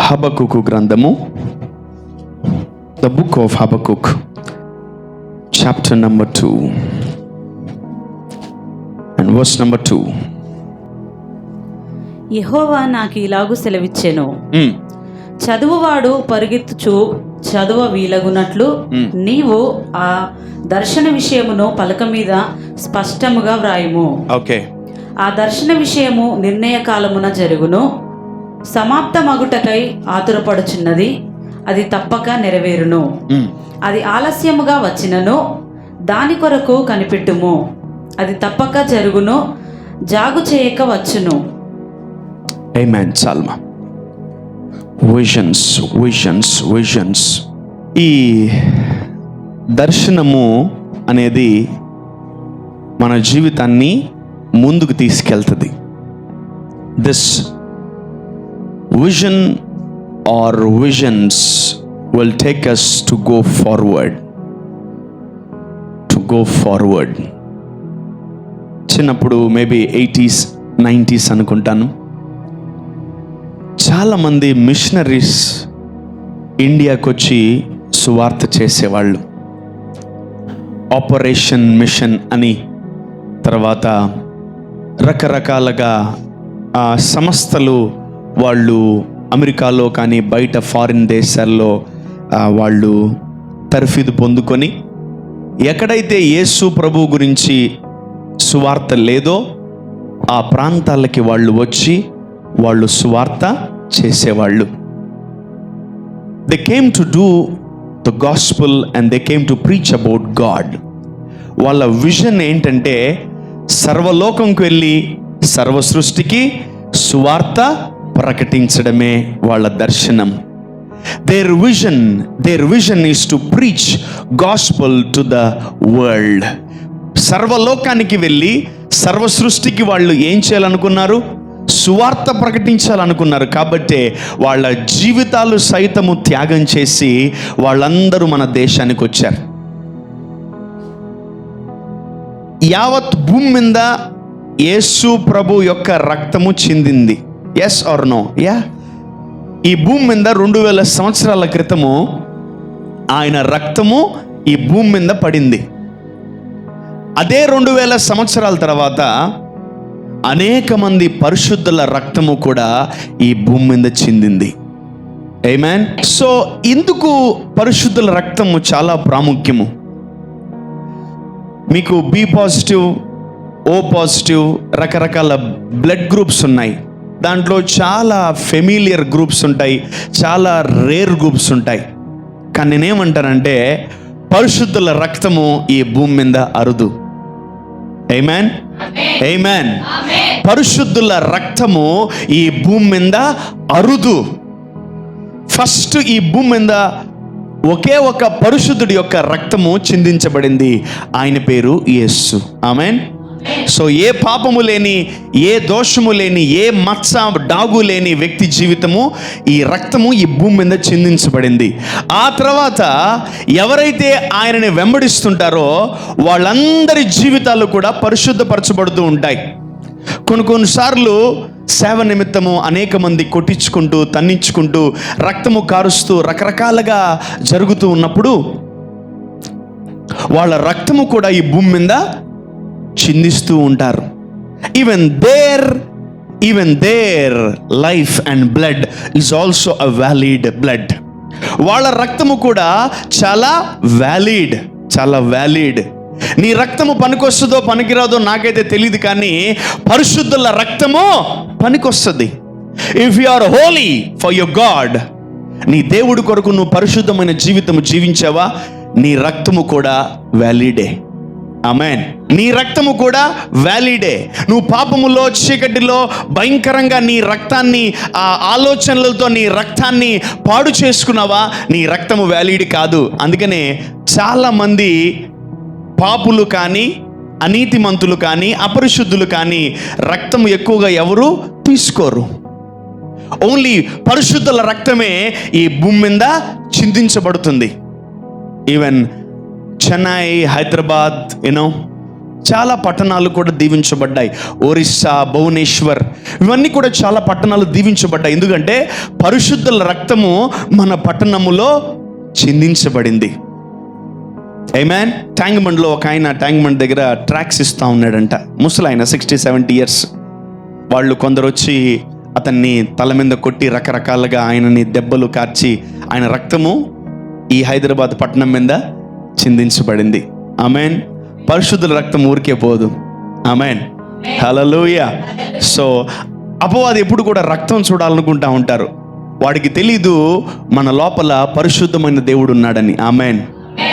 హబక్కుకు గ్రంథము, the book of Habakkuk, chapter number 2 and verse number 2. యెహోవా నాకు ఇలాగు సెలవిచ్చెను, చదువువాడు పరిగెత్తుచు చదువ వీలగునట్లు నీవు ఆ దర్శన విషయమును పలక మీద స్పష్టముగా వ్రాయుము. ఓకే, ఆ దర్శన విషయము నిర్ణయ కాలమున జరుగును, సమాప్త మగుటకై ఆతురపడుచున్నది, అది తప్పక నెరవేరును. అది ఆలస్యముగా వచ్చినను దాని కొరకు కనిపెట్టుము, అది తప్పక జరుగును, జాగు చేయక వచ్చును. ఆమేన్. చాల్మా విజన్స్ విజన్స్ విజన్స్. ఈ దర్శనము అనేది మన జీవితాన్ని ముందుకు తీసుకెళ్తుంది. This vision or visions will take us to go forward. చిన్నప్పుడు మేబీ 80s 90s అనుకుంటాను, చాలామంది మిషనరీస్ ఇండియాకు వచ్చి సువార్త చేసేవాళ్ళు. ఆపరేషన్ మిషన్ అని, తర్వాత రకరకాలుగా సంస్థలు వాళ్ళు అమెరికాలో కానీ బయట ఫారిన్ దేశాల్లో వాళ్ళు తర్ఫీదు పొందుకొని ఎక్కడైతే యేసు ప్రభు గురించి సువార్త లేదో ఆ ప్రాంతాలకి వాళ్ళు వచ్చి వాళ్ళు సువార్త చేసేవాళ్ళు. They came to do the gospel and they came to preach about God. వాళ్ళ విజన్ ఏంటంటే సర్వలోకంకు వెళ్ళి సర్వ సృష్టికి సువార్త ప్రకటించడమే వాళ్ళ దర్శనం. Their vision is to preach gospel to the world. సర్వలోకానికి వెళ్ళి సర్వ సృష్టికి వాళ్ళు ఏం చేయాలనుకున్నారు? సువార్త ప్రకటించాలనుకున్నారు. కాబట్టి వాళ్ళ జీవితాలు సైతము త్యాగం చేసి వాళ్ళందరూ మన దేశానికి వచ్చారు. యావత్ భూమి మీద యేసు ప్రభు యొక్క రక్తము చిందింది. Yes or no? యా. ఈ భూమి మీద 2000 సంవత్సరాల క్రితము ఆయన రక్తము ఈ భూమి మీద పడింది. అదే 2000 సంవత్సరాల తర్వాత అనేక మంది పరిశుద్ధుల రక్తము కూడా ఈ భూమి మీద చిందింది. ఆమేన్. సో ఇందుకు పరిశుద్ధుల రక్తము చాలా ప్రాముఖ్యము. మీకు బి పాజిటివ్, ఓ పాజిటివ్ రకరకాల బ్లడ్ గ్రూప్స్ ఉన్నాయి. దాంట్లో చాలా ఫెమిలియర్ గ్రూప్స్ ఉంటాయి, చాలా రేర్ గ్రూప్స్ ఉంటాయి. కానీ నేనేమంటానంటే పరిశుద్ధుల రక్తము ఈ భూమి మీద అరుదు. ఆమేన్, ఆమేన్. పరిశుద్ధుల రక్తము ఈ భూమి మీద అరుదు. ఫస్ట్ ఈ భూమి మీద ఒకే ఒక పరిశుద్ధుడి యొక్క రక్తము చిందించబడింది. ఆయన పేరు యేసు. ఆమేన్. సో ఏ పాపము లేని, ఏ దోషము లేని, ఏ మచ్చ డాగు లేని వ్యక్తి జీవితము ఈ రక్తము ఈ భూమి మీద చిందించబడింది. ఆ తర్వాత ఎవరైతే ఆయనని వెంబడిస్తుంటారో వాళ్ళందరి జీవితాలు కూడా పరిశుద్ధపరచబడుతూ ఉంటాయి. కొన్నిసార్లు సేవ నిమిత్తము అనేక మంది కొట్టించుకుంటూ, తన్నించుకుంటూ, రక్తము కారుస్తూ రకరకాలుగా జరుగుతూ ఉన్నప్పుడు వాళ్ళ రక్తము కూడా ఈ భూమి మీద చిందిస్తూ ఉంటారు. Even their life and blood is also a valid blood. వాళ్ళ రక్తము కూడా చాలా వ్యాలిడ్. నీ రక్తము పనికొస్తుందో పనికిరాదో నాకైతే తెలియదు, కానీ పరిశుద్ధుల రక్తము పనికొస్తుంది. If you are holy for your God, నీ దేవుడి కొరకు నువ్వు పరిశుద్ధమైన జీవితము జీవించావా, నీ రక్తము కూడా వ్యాలిడే. ఆమేన్. నీ రక్తము కూడా వ్యాలిడే. నువ్వు పాపములో, చీకటిలో భయంకరంగా నీ రక్తాన్ని, ఆ ఆలోచనలతో నీ రక్తాన్ని పాడు చేసుకున్నావా, నీ రక్తము వ్యాలిడ్ కాదు. అందుకనే చాలామంది పాపులు కానీ, అనీతిమంతులు కానీ, అపరిశుద్ధులు కానీ రక్తము ఎక్కువగా ఎవరు తీసుకోరు. ఓన్లీ పరిశుద్ధుల రక్తమే ఈ భూమి మీద చిందించబడుతుంది. ఈవెన్ చెన్నై, హైదరాబాద్, చాలా పట్టణాలు కూడా దీవించబడ్డాయి. ఒరిస్సా, భువనేశ్వర్, ఇవన్నీ కూడా చాలా పట్టణాలు దీవించబడ్డాయి. ఎందుకంటే పరిశుద్ధుల రక్తము మన పట్టణములో చిందించబడింది. ఆమేన్. ట్యాంక్ బండ్లో ఒక ఆయన ట్యాంక్ బండ్ దగ్గర ట్రాక్స్ ఇస్తూ ఉన్నాడంట. ముసలాయన 60-70 ఇయర్స్. వాళ్ళు కొందరు వచ్చి అతన్ని తల మీద కొట్టి రకరకాలుగా ఆయనని దెబ్బలు కార్చి ఆయన రక్తము ఈ హైదరాబాద్ పట్టణం మీద చిందించబడింది. ఆమేన్. పరిశుద్ధుల రక్తం ఊరికే పోదు. ఆమేన్. హల్లెలూయా. సో అపవాది ఎప్పుడు కూడా రక్తం చూడాలనుకుంటా ఉంటారు. వాడికి తెలీదు మన లోపల పరిశుద్ధమైన దేవుడు ఉన్నాడని. ఆమేన్.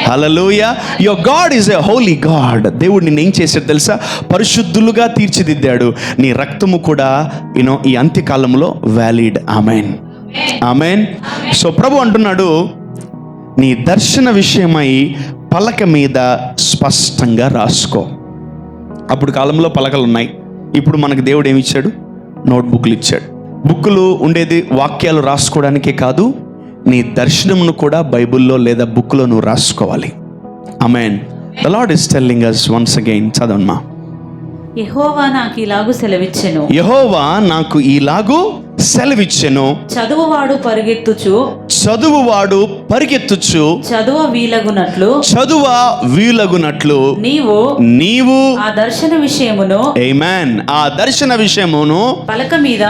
హల్లెలూయా. Your God is a holy God. దేవుడు నిన్ను ఏం చేశాడు తెలుసా? పరిశుద్ధులుగా తీర్చిదిద్దాడు. నీ రక్తము కూడా ఈ అంత్యకాలంలో వ్యాలిడ్. ఆమేన్. ఆమేన్. సో ప్రభు అంటున్నాడు, నీ దర్శన విషయమై పలక మీద స్పష్టంగా రాసుకో. అప్పుడు కాలంలో పలకలు ఉన్నాయి. ఇప్పుడు మనకు దేవుడు ఏమి ఇచ్చాడు? నోట్బుక్లు ఇచ్చాడు. బుక్కులు ఉండేది వాక్యాలు రాసుకోవడానికే కాదు, నీ దర్శనమును కూడా బైబిల్లో లేదా బుక్లో నువ్వు రాసుకోవాలి. ఆమేన్. The Lord is telling us once again. చదవమ్మా. యెహోవా నాకు ఇలాగు సెలవిచ్చెను. యెహోవా నాకు ఇలాగు సెలవిచ్చెను. చదువువాడు పరిగెత్తుచు చదువ వీలగునట్లు నీవు ఆ దర్శన విషయమును ఆమేన్ ఆ దర్శన విషయమును పలక మీద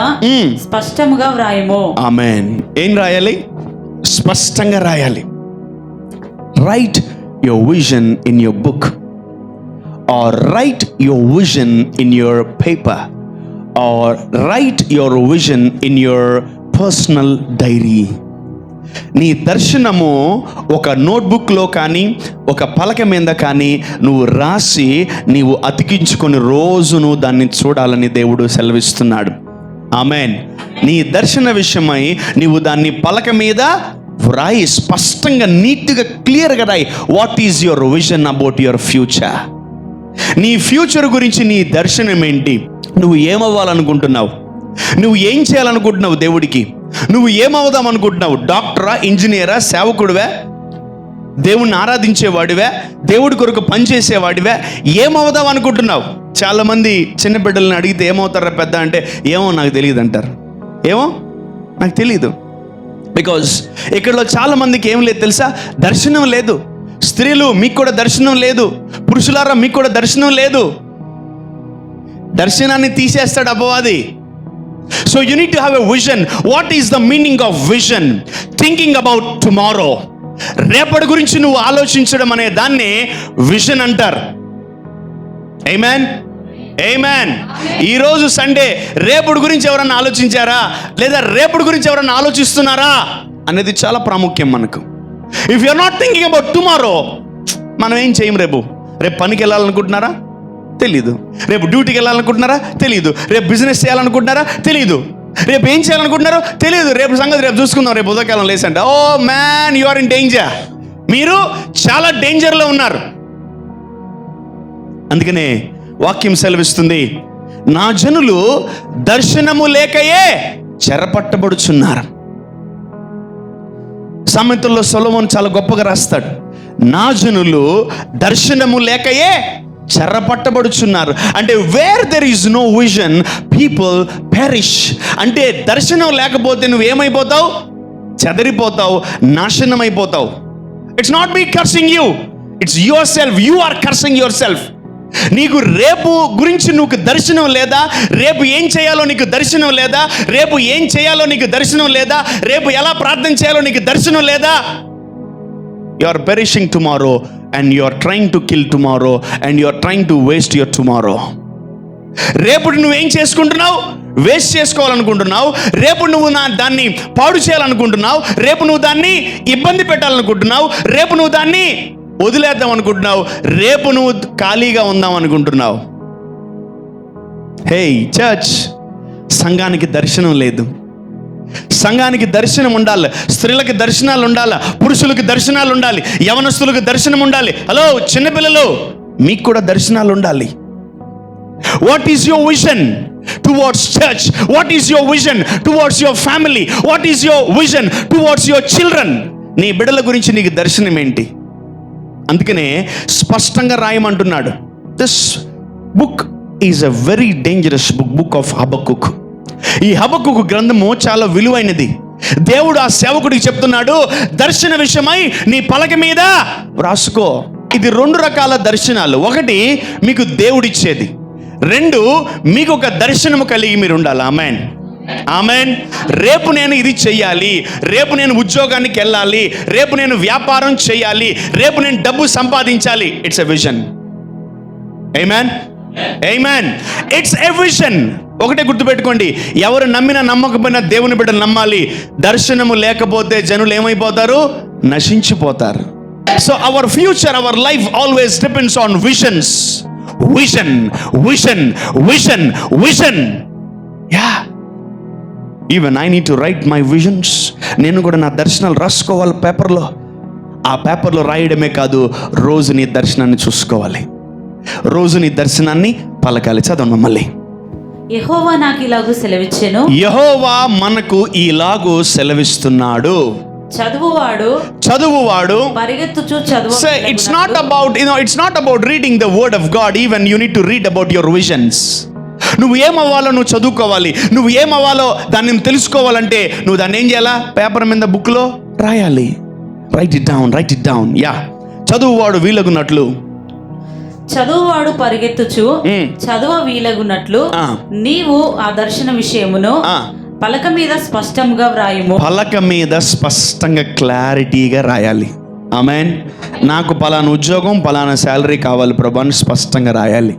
స్పష్టముగా వ్రాయము. ఆమేన్. ఏం రాయాలి? స్పష్టంగా రాయాలి. Right your vision in your book or write your vision in your paper or write your vision in your personal diary. నీ దర్శనము ఒక నోట్బుక్లో కానీ ఒక పలక మీద కానీ నువ్వు రాసి నీవు అతికించుకొని రోజును దాన్ని చూడాలని దేవుడు సెలవిస్తున్నాడు. ఆమేన్. నీ దర్శన విషయమై నీవు దాన్ని పలక మీద వ్రాయి, స్పష్టంగా నీట్గా క్లియర్గా రాయి. What is your vision about your future? నీ ఫ్యూచర్ గురించి నీ దర్శనం ఏంటి? నువ్వు ఏమవ్వాలనుకుంటున్నావు? నువ్వు ఏం చేయాలనుకుంటున్నావు దేవుడికి? నువ్వు ఏమవుదాం అనుకుంటున్నావు? డాక్టరా, ఇంజనీరా, సేవకుడివే, దేవుణ్ణి ఆరాధించేవాడివే, దేవుడి కొరకు పనిచేసేవాడివే, ఏమవుదాం అనుకుంటున్నావు? చాలామంది చిన్న బిడ్డలను అడిగితే ఏమవుతారా పెద్ద అంటే, ఏమో నాకు తెలియదు అంటారు. ఏమో నాకు తెలియదు. బికాజ్ ఇక్కడలో చాలామందికి ఏం లేదు తెలుసా? దర్శనం లేదు. స్త్రీలు మీకు కూడా దర్శనం లేదు. పురుషులారా మీకు కూడా దర్శనం లేదు. దర్శనాన్ని తీసేస్తాడు అపవాది. So you need to have a vision. What is the meaning of vision? Thinking about tomorrow. రేపటి గురించి నువ్వు ఆలోచించడం అనే దాన్ని విజన్ అంటారు. ఆమేన్. ఆమేన్. ఈరోజు సండే, రేపటి గురించి ఎవరన్నా ఆలోచించారా? లేదా రేపటి గురించి ఎవరన్నా ఆలోచిస్తున్నారా అనేది చాలా ప్రాముఖ్యం మనకు. If you are not thinking about tomorrow, మనం ఏం చేయం. రేపు పనికి వెళ్ళాలనుకుంటున్నారా? తెలీదు. రేపు డ్యూటీకి వెళ్ళాలనుకుంటున్నారా? తెలీదు. రేపు బిజినెస్ చేయాలనుకుంటున్నారా? తెలీదు. రేపు ఏం చేయాలనుకుంటున్నారో తెలియదు. రేపు సంగతి రేపు చూసుకుందాం, రేపు ఉదయకాలం లేసంటే, oh man, you are in danger. మీరు చాలా డేంజర్లో ఉన్నారు. అందుకనే వాక్యం సెలవిస్తుంది, నా జనులు దర్శనము లేకయే చెరపట్టబడుచున్నారు. సామెతల్లో సొలొమోను చాలా గొప్పగా రాస్తాడు, నా జనులు దర్శనము లేకయే చెరపట్టబడుచున్నారు. అంటే where there is no vision people perish. అంటే దర్శనం లేకపోతే నువ్వు ఏమైపోతావు? చెదరిపోతావు, నాశనం అయిపోతావు. It's not me cursing you, it's yourself. You are cursing yourself. నీకు రేపు గురించి నువ్వు దర్శనం లేదా? రేపు ఏం చేయాలో నీకు దర్శనం లేదా? రేపు ఏం చేయాలో నీకు దర్శనం లేదా? రేపు ఎలా ప్రార్థన చేయాలో నీకు దర్శనం లేదా? You are perishing tomorrow and you are trying to kill tomorrow and you are trying to waste your tomorrow. రేపు నువ్వేం చేసుకుంటున్నావు? వేస్ట్ చేసుకోవాలనుకుంటున్నావు. రేపు నువ్వు దాన్ని పాడు చేయాలనుకుంటున్నావు. రేపు నువ్వు దాన్ని ఇబ్బంది పెట్టాలనుకుంటున్నావు. రేపు నువ్వు దాన్ని వదిలేద్దాం అనుకుంటున్నావు. రేపు నువ్వు ఖాళీగా ఉందాం అనుకుంటున్నావు. హే చర్చ్, సంఘానికి దర్శనం లేదు. సంఘానికి దర్శనం ఉండాలి. స్త్రీలకు దర్శనాలు ఉండాలి, పురుషులకు దర్శనాలు ఉండాలి, యవనస్తులకు దర్శనం ఉండాలి. హలో చిన్నపిల్లలు, మీకు కూడా దర్శనాలు ఉండాలి. What is your vision towards church? What is your vision towards your family? What is your vision towards your children? నీ బిడ్డల గురించి నీకు దర్శనం ఏంటి? అందుకనే స్పష్టంగా రాయమంటున్నాడు. This book is a very dangerous book of Habakkuk. ఈ హబక్కుకు గ్రంథము చాలా విలువైనది. దేవుడు ఆ సేవకుడికి చెప్తున్నాడు, దర్శన విషయమై నీ పలక మీద రాసుకో. ఇది 2 రకాల దర్శనాలు. ఒకటి మీకు దేవుడిచ్చేది, 2 మీకు ఒక దర్శనము కలిగి మీరు ఉండాలి. Amen, amen. రేపు నేను ఇది చెయ్యాలి, రేపు నేను ఉద్యోగానికి వెళ్ళాలి, రేపు నేను వ్యాపారం చేయాలి, రేపు నేను డబ్బు సంపాదించాలి. It's a vision. Amen, amen. It's a vision. ఒకటే గుర్తుపెట్టుకోండి, ఎవరు నమ్మినా నమ్మకపోయినా దేవుని బిడ్డలు నమ్మాలి. దర్శనము లేకపోతే జనులు ఏమైపోతారు? నశించిపోతారు. So our future, our life always depends on visions. Vision, vision, vision, vision. Yeah, even I need to write my visions. నేను కూడా నా దర్శనాలు రాసుకోవాలి పేపర్లో. ఆ పేపర్లో రాయడమే కాదు, రోజు నీ దర్శనాన్ని చూసుకోవాలి, రోజు నీ దర్శనాన్ని పలకాలి. చదవండి మళ్ళీ. యెహోవా నాకు ఇలాగూ సెలవిచ్చెను. యెహోవా మనకు ఇలాగూ సెలవిస్తున్నాడు. చదువువాడు పరిగెత్తుచు చదువు. It's not about, it's not about reading the word of God. Even you need to read about your visions. నువ్వు ఏమవ్వాలో నువ్వు చదువుకోవాలి. నువ్వు ఏమవ్వాలో దాన్ని తెలుసుకోవాలంటే నువ్వు దాన్ని ఏం చేయాలా? పేపర్ మీద, బుక్లో రాయాలి. Right it down. యా. చదువువాడు వీలగున్నట్లు, చదువువాడు పరిగెత్తుచు చదువ వీలగున్నట్లు నీవు ఆ దర్శన విషయమును పలక మీద స్పష్టంగా వ్రాయుము. పలక మీద స్పష్టంగా క్లారిటీగా రాయాలి. ఆమెన్. నాకు పలానా ఉద్యోగం, పలానా శాలరీ కావాలి ప్రభా అని స్పష్టంగా రాయాలి.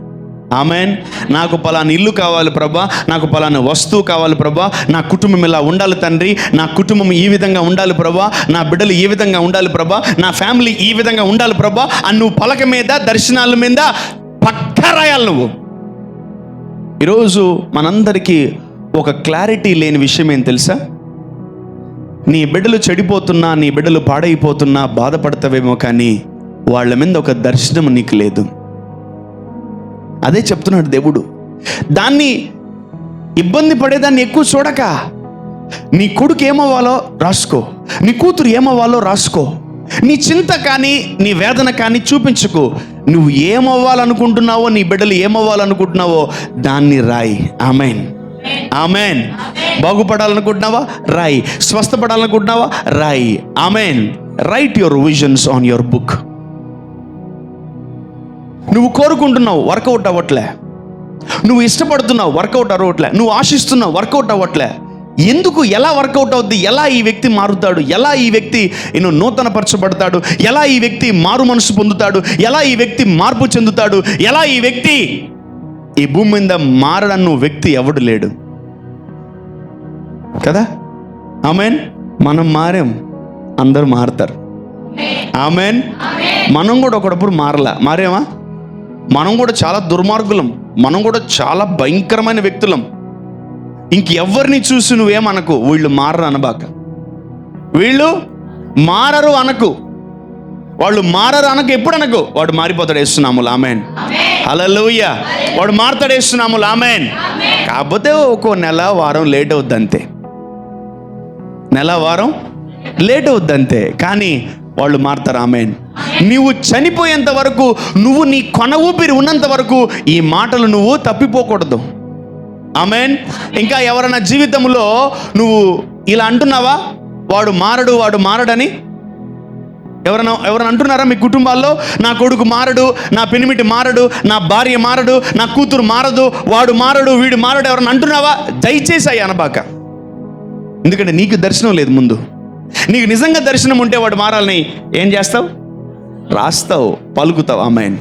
ఆమెన్. నాకు పలానా ఇల్లు కావాలి ప్రభా, నాకు పలానా వస్తువు కావాలి ప్రభా, నా కుటుంబం ఇలా ఉండాలి తండ్రి, నా కుటుంబం ఈ విధంగా ఉండాలి ప్రభా, నా బిడ్డలు ఈ విధంగా ఉండాలి ప్రభా, నా ఫ్యామిలీ ఈ విధంగా ఉండాలి ప్రభా అని నువ్వు పలక మీద, దర్శనాల మీద పక్కా రాయాలి నువ్వు. ఈరోజు మనందరికీ ఒక క్లారిటీ లేని విషయం ఏం తెలుసా? నీ బిడ్డలు చెడిపోతున్నా, నీ బిడ్డలు పాడైపోతున్నా బాధపడతావేమో, కానీ వాళ్ళ మీద ఒక దర్శనం నీకు లేదు. అదే చెప్తున్నాడు దేవుడు. దాన్ని ఇబ్బంది పడేదాన్ని ఎక్కువ చూడక, నీ కొడుకు ఏమవ్వాలో రాసుకో, నీ కూతురు ఏమవ్వాలో రాసుకో. నీ చింత కానీ నీ వేదన కానీ చూపించుకో. నువ్వు ఏమవ్వాలనుకుంటున్నావో, నీ బిడ్డలు ఏమవ్వాలనుకుంటున్నావో దాన్ని రాయి. ఆమెన్, ఆమెన్. బాగుపడాలనుకుంటున్నావా? రాయి. స్వస్థపడాలనుకుంటున్నావా? రాయి. ఆమెన్. Write your visions on your book. నువ్వు కోరుకుంటున్నావు, వర్కౌట్ అవ్వట్లే. నువ్వు ఇష్టపడుతున్నావు, వర్కౌట్ అవ్వట్లే. నువ్వు ఆశిస్తున్నావు, వర్కౌట్ అవ్వట్లే. ఎందుకు? ఎలా వర్కౌట్ అవుద్ది? ఎలా ఈ వ్యక్తి మారుతాడు? ఎలా ఈ వ్యక్తి నూతన పరచబడతాడు? ఎలా ఈ వ్యక్తి మారు మనసు పొందుతాడు? ఎలా ఈ వ్యక్తి మార్పు చెందుతాడు? ఎలా ఈ వ్యక్తి ఈ భూమి మీద మారడన్న వ్యక్తి ఎవడు లేడు కదా? ఆమెన్. మనం మారాం, అందరూ మారుతారు. ఆమెన్. మనం కూడా ఒకడప్పుడు మారేమా? మనం కూడా చాలా దుర్మార్గులం, మనం కూడా చాలా భయంకరమైన వ్యక్తులం. ఇంకెవ్వరిని చూసి నువ్వేమనకు, వీళ్ళు మారరు అనబాక. వీళ్ళు మారరు అనకు, వాళ్ళు మారరు అనకు. ఎప్పుడు అనకు, వాడు మారిపోతాడు యేసునామములో. ఆమెన్. హల్లెలూయా. వాడు మారుతాడు యేసునామములో. ఆమెన్. కాకపోతే ఒక్కో నెల వారం లేట్ అవుద్ది అంతే, నెల వారం లేట్ అవుద్ది అంతే, కానీ వాళ్ళు మారుతారు. ఆమెన్. నువ్వు చనిపోయేంత వరకు, నువ్వు నీ కొన ఊపిరి ఉన్నంత వరకు ఈ మాటలు నువ్వు తప్పిపోకూడదు. ఆమెన్. ఇంకా ఎవరైనా జీవితంలో నువ్వు ఇలా అంటున్నావా, వాడు మారడని? ఎవరైనా అంటున్నారా మీ కుటుంబాల్లో? నా కొడుకు మారడు, నా పెనిమిటి మారడు, నా భార్య మారడు, నా కూతురు మారదు, వాడు మారడు, వీడు మారడు ఎవరైనా అంటున్నావా? దయచేసి అయ్యి అనబాక. ఎందుకంటే నీకు దర్శనం లేదు. ముందు నీకు నిజంగా దర్శనం ఉంటే వాడు మారాలని ఏం చేస్తావు? రాస్తావు, పలుకుతావు. ఆమెన్.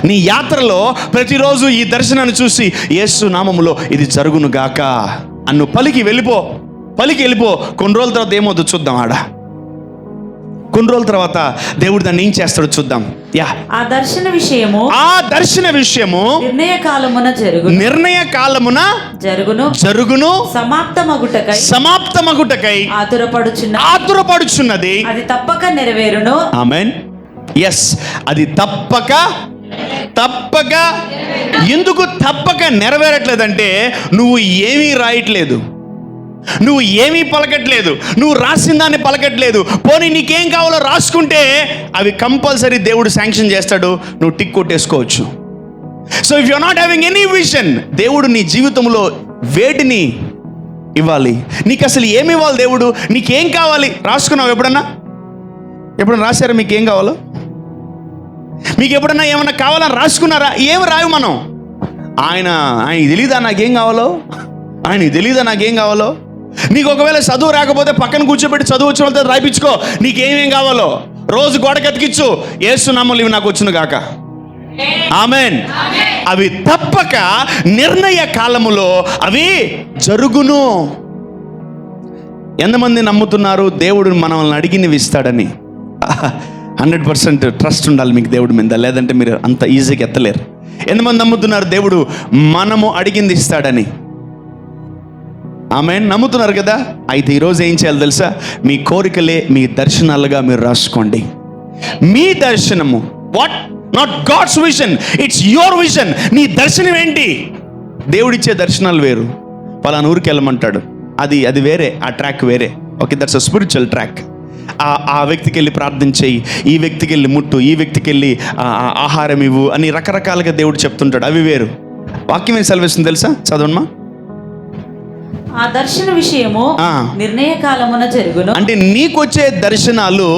నీ యాత్రలో ప్రతిరోజు ఈ దర్శనాన్ని చూసి యేసు నామములో ఇది జరుగును గాక అన్ను పలికి వెళ్ళిపో. కొన్ని రోజుల తర్వాత ఏమవుతుందో చూద్దాం. కొన్ని రోజుల తర్వాత దేవుడు దాన్ని ఏం చేస్తాడో చూద్దాం. ఆ దర్శన విషయము నిర్ణయ కాలమున జరుగును సమాప్తమగుటకై ఆతురపడుచున్నది. అది తప్పక నెరవేరును. ఆమెన్. ఎస్, అది తప్పక ఎందుకు తప్పక నెరవేరట్లేదంటే నువ్వు ఏమీ రాయట్లేదు, నువ్వు ఏమీ పలకట్లేదు, నువ్వు రాసిన దాన్ని పలకట్లేదు. పోనీ నీకేం కావాలో రాసుకుంటే అవి కంపల్సరీ దేవుడు శాంక్షన్ చేస్తాడు, నువ్వు టిక్ కొట్టేసుకోవచ్చు. So if you are not having any vision, దేవుడు నీ జీవితంలో వేటిని ఇవ్వాలి? నీకు అసలు ఏమి ఇవ్వాలి దేవుడు? నీకేం కావాలి? రాసుకున్నావు ఎప్పుడన్నా రాశారా మీకేం కావాలో? మీకు ఎప్పుడన్నా ఏమన్నా కావాలని రాసుకున్నారా? ఏం రాయు మనం. ఆయన తెలీదా నాకేం కావాలో? ఆయనకి తెలీదా నాకేం కావాలో? నీకు ఒకవేళ చదువు రాకపోతే పక్కన కూర్చోబెట్టి చదువు వచ్చిన వాళ్ళతో రాయించుకో, నీకేమేం కావాలో రోజు గోడకి అతికిచ్చు. యేసు నామములో ఇవి నాకు వచ్చును గాక. ఆమెన్. అవి తప్పక నిర్ణయ కాలములో అవి జరుగును. ఎంతమంది నమ్ముతున్నారు దేవుడు మనల్ని అడిగినవి ఇస్తాడని? 100% ట్రస్ట్ ఉండాలి మీకు దేవుడి మీద, లేదంటే మీరు అంత ఈజీగా ఎత్తలేరు. ఎంతమంది నమ్ముతున్నారు దేవుడు మనము అడిగింది ఇస్తాడని? ఆమెన్. నమ్ముతున్నారు కదా? అయితే ఈరోజు ఏం చేయాలి తెలుసా? మీ కోరికలే మీ దర్శనాలుగా మీరు రాసుకోండి. మీ దర్శనము, what not God's vision, it's your vision. నీ దర్శనం ఏంటి? దేవుడిచ్చే దర్శనాలు వేరు. పలానా ఊరికి వెళ్ళమంటాడు, అది వేరే, ఆ ట్రాక్ వేరే. Okay, that's a spiritual track. ఆ వ్యక్తికి వెళ్ళి ప్రార్థన చెయ్యి, ఈ వ్యక్తికి వెళ్ళి ముట్టు, ఈ వ్యక్తికి వెళ్ళి ఆహారం ఇవ్వు అని రకరకాలుగా దేవుడు చెప్తుంటాడు. అవి వేరు. వాక్యం ఏం సెలవిస్తుంది తెలుసా? చదవమ్మా. ఆ దర్శన విషయము నిర్ణయ కాలమున జరుగును. అంటే నీకొచ్చే దర్శనాలు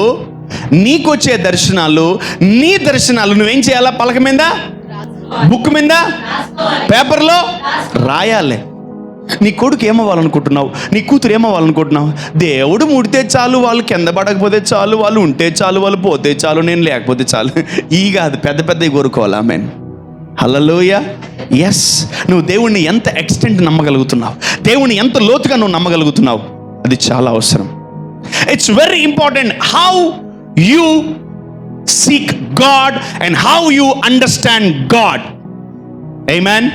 నీ దర్శనాలు నువ్వేం చేయాలా? పలక మీద, బుక్ మీద, పేపర్లో రాయాలి. నీ కొడుకు ఏమవ్వాలనుకుంటున్నావు? నీ కూతురు ఏమవ్వాలనుకుంటున్నావు? దేవుడు ముడితే చాలు, వాళ్ళు కింద పడకపోతే చాలు, వాళ్ళు ఉంటే చాలు, వాళ్ళు పోతే చాలు, నేను లేకపోతే చాలు. ఈ కాదు, పెద్ద పెద్దవి కోరుకోవాలి. ఆమెన్. హల్లెలూయా. ఎస్, నువ్వు దేవుణ్ణి ఎంత ఎక్స్టెంట్ నమ్మగలుగుతున్నావు, దేవుణ్ణి ఎంత లోతుగా నువ్వు నమ్మగలుగుతున్నావు, అది చాలా అవసరం. It's very important how you seek God and how you understand God. Amen.